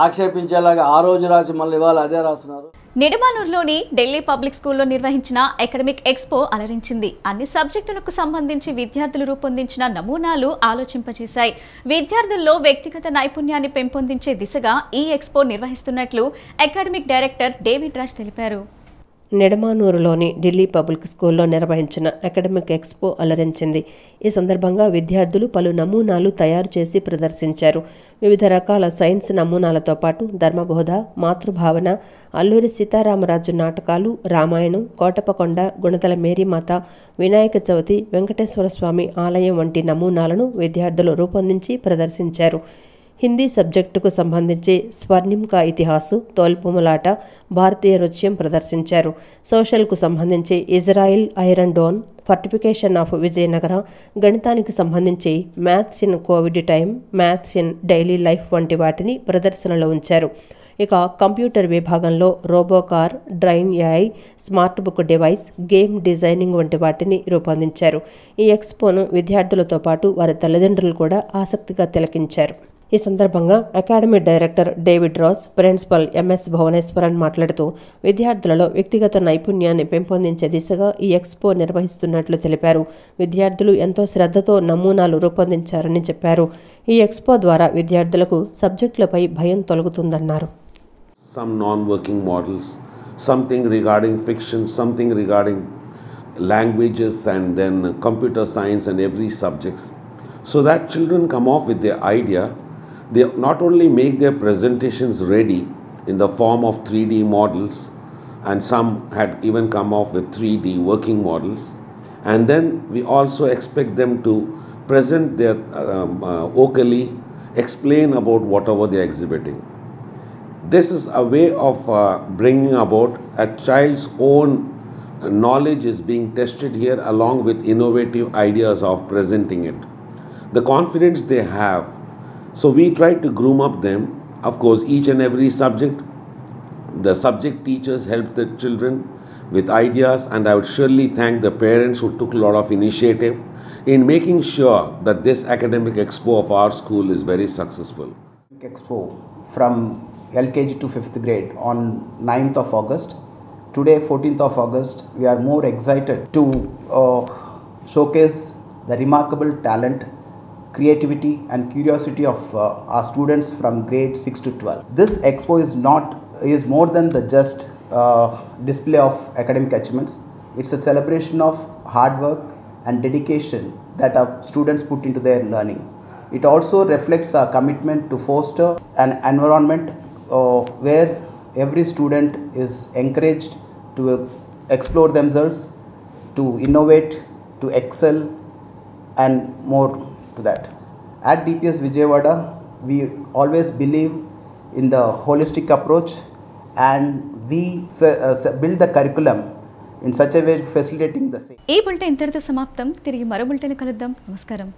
[SPEAKER 14] ఆక్షేపించేలాగా ఆ రోజు రాసి మళ్ళీ ఇవాళ అదే రాస్తున్నారు.
[SPEAKER 1] నిడమానూరులోని ఢిల్లీ పబ్లిక్ స్కూల్లో నిర్వహించిన అకాడమిక్ ఎక్స్పో అలరించింది. అన్ని సబ్జెక్టులకు సంబంధించి విద్యార్థులు రూపొందించిన నమూనాలు ఆలోచింపజేశాయి. విద్యార్థుల్లో వ్యక్తిగత నైపుణ్యాన్ని పెంపొందించే దిశగా ఈ ఎక్స్పో నిర్వహిస్తున్నట్లు అకాడమిక్ డైరెక్టర్ డేవిడ్ రాజ్ తెలిపారు.
[SPEAKER 2] నిడమానూరులోని ఢిల్లీ పబ్లిక్ స్కూల్లో నిర్వహించిన అకాడమిక్ ఎక్స్పో అలరించింది. ఈ సందర్భంగా విద్యార్థులు పలు నమూనాలు తయారు చేసి ప్రదర్శించారు. వివిధ రకాల సైన్స్ నమూనాలతో పాటు ధర్మబోధ, మాతృభావన, అల్లూరి సీతారామరాజు నాటకాలు, రామాయణం, కోటపకొండ, గుణదల మేరీమాత, వినాయక చవితి, వెంకటేశ్వర స్వామి ఆలయం వంటి నమూనాలను విద్యార్థులు రూపొందించి ప్రదర్శించారు. హిందీ సబ్జెక్టుకు సంబంధించి స్వర్ణిం కా ఇతిహాసు, తోల్పుమలాట, భారతీయ నృత్యం ప్రదర్శించారు. సోషల్కు సంబంధించి Israel iron dome, fortification of Vijayanagara, గణితానికి సంబంధించి maths in covid time, maths in daily life వంటి వాటిని ప్రదర్శనలో ఉంచారు. ఇక కంప్యూటర్ విభాగంలో robocar, drone AI, smart book device, game designing వంటి వాటిని రూపొందించారు. ఈ ఎక్స్పోను విద్యార్థులతో పాటు వారి తల్లిదండ్రులు కూడా ఆసక్తిగా తిలకించారు. ఈ సందర్భంగా academy director David Ross, principal MS Bhuvaneswaran మాట్లాడుతూ విద్యార్థులలో వ్యక్తిగత నైపుణ్యాన్ని పెంపొందించే దిశగా ఈ ఎక్స్పో నిర్వహిస్తున్నట్లు తెలిపారు. విద్యార్థులు ఎంతో శ్రద్ధతో నమూనాలు రూపొందించారని చెప్పారు. ఈ ఎక్స్పో ద్వారా విద్యార్థులకు సబ్జెక్టులపై భయం తొలగుతుందన్నారు.
[SPEAKER 15] Some non-working models, something regarding fiction, something regarding languages, and then computer science and every subjects, so that children come off with their idea. They not only make their presentations ready in the form of 3D models, and some had even come off with 3D working models, and then we also expect them to present their vocally explain about whatever they are exhibiting. This is a way of bringing about a child's own knowledge is being tested here along with innovative ideas of presenting it. The confidence they have. So we try to groom up them. Of course, each and every subject, the subject teachers help the children with ideas, and I would surely thank the parents who took a lot of initiative in making sure that this academic expo of our school is very successful.
[SPEAKER 16] Expo from LKG to 5th grade on 9th of August. Today, 14th of August, we are more excited to showcase the remarkable talent, creativity and curiosity of our students from grade 6 to 12. This expo is more than the just display of academic achievements. It's a celebration of hard work and dedication that our students put into their learning. It also reflects our commitment to foster an environment where every student is encouraged to explore themselves, to innovate, to excel, and more to that. At DPS Vijayawada, we always believe in the holistic approach, and we build the curriculum in such a way facilitating the same.
[SPEAKER 1] ఈ bulletin ఇంతటితో సమాప్తం. తిరిగి మరో bulletin కలుద్దాం. నమస్కారం.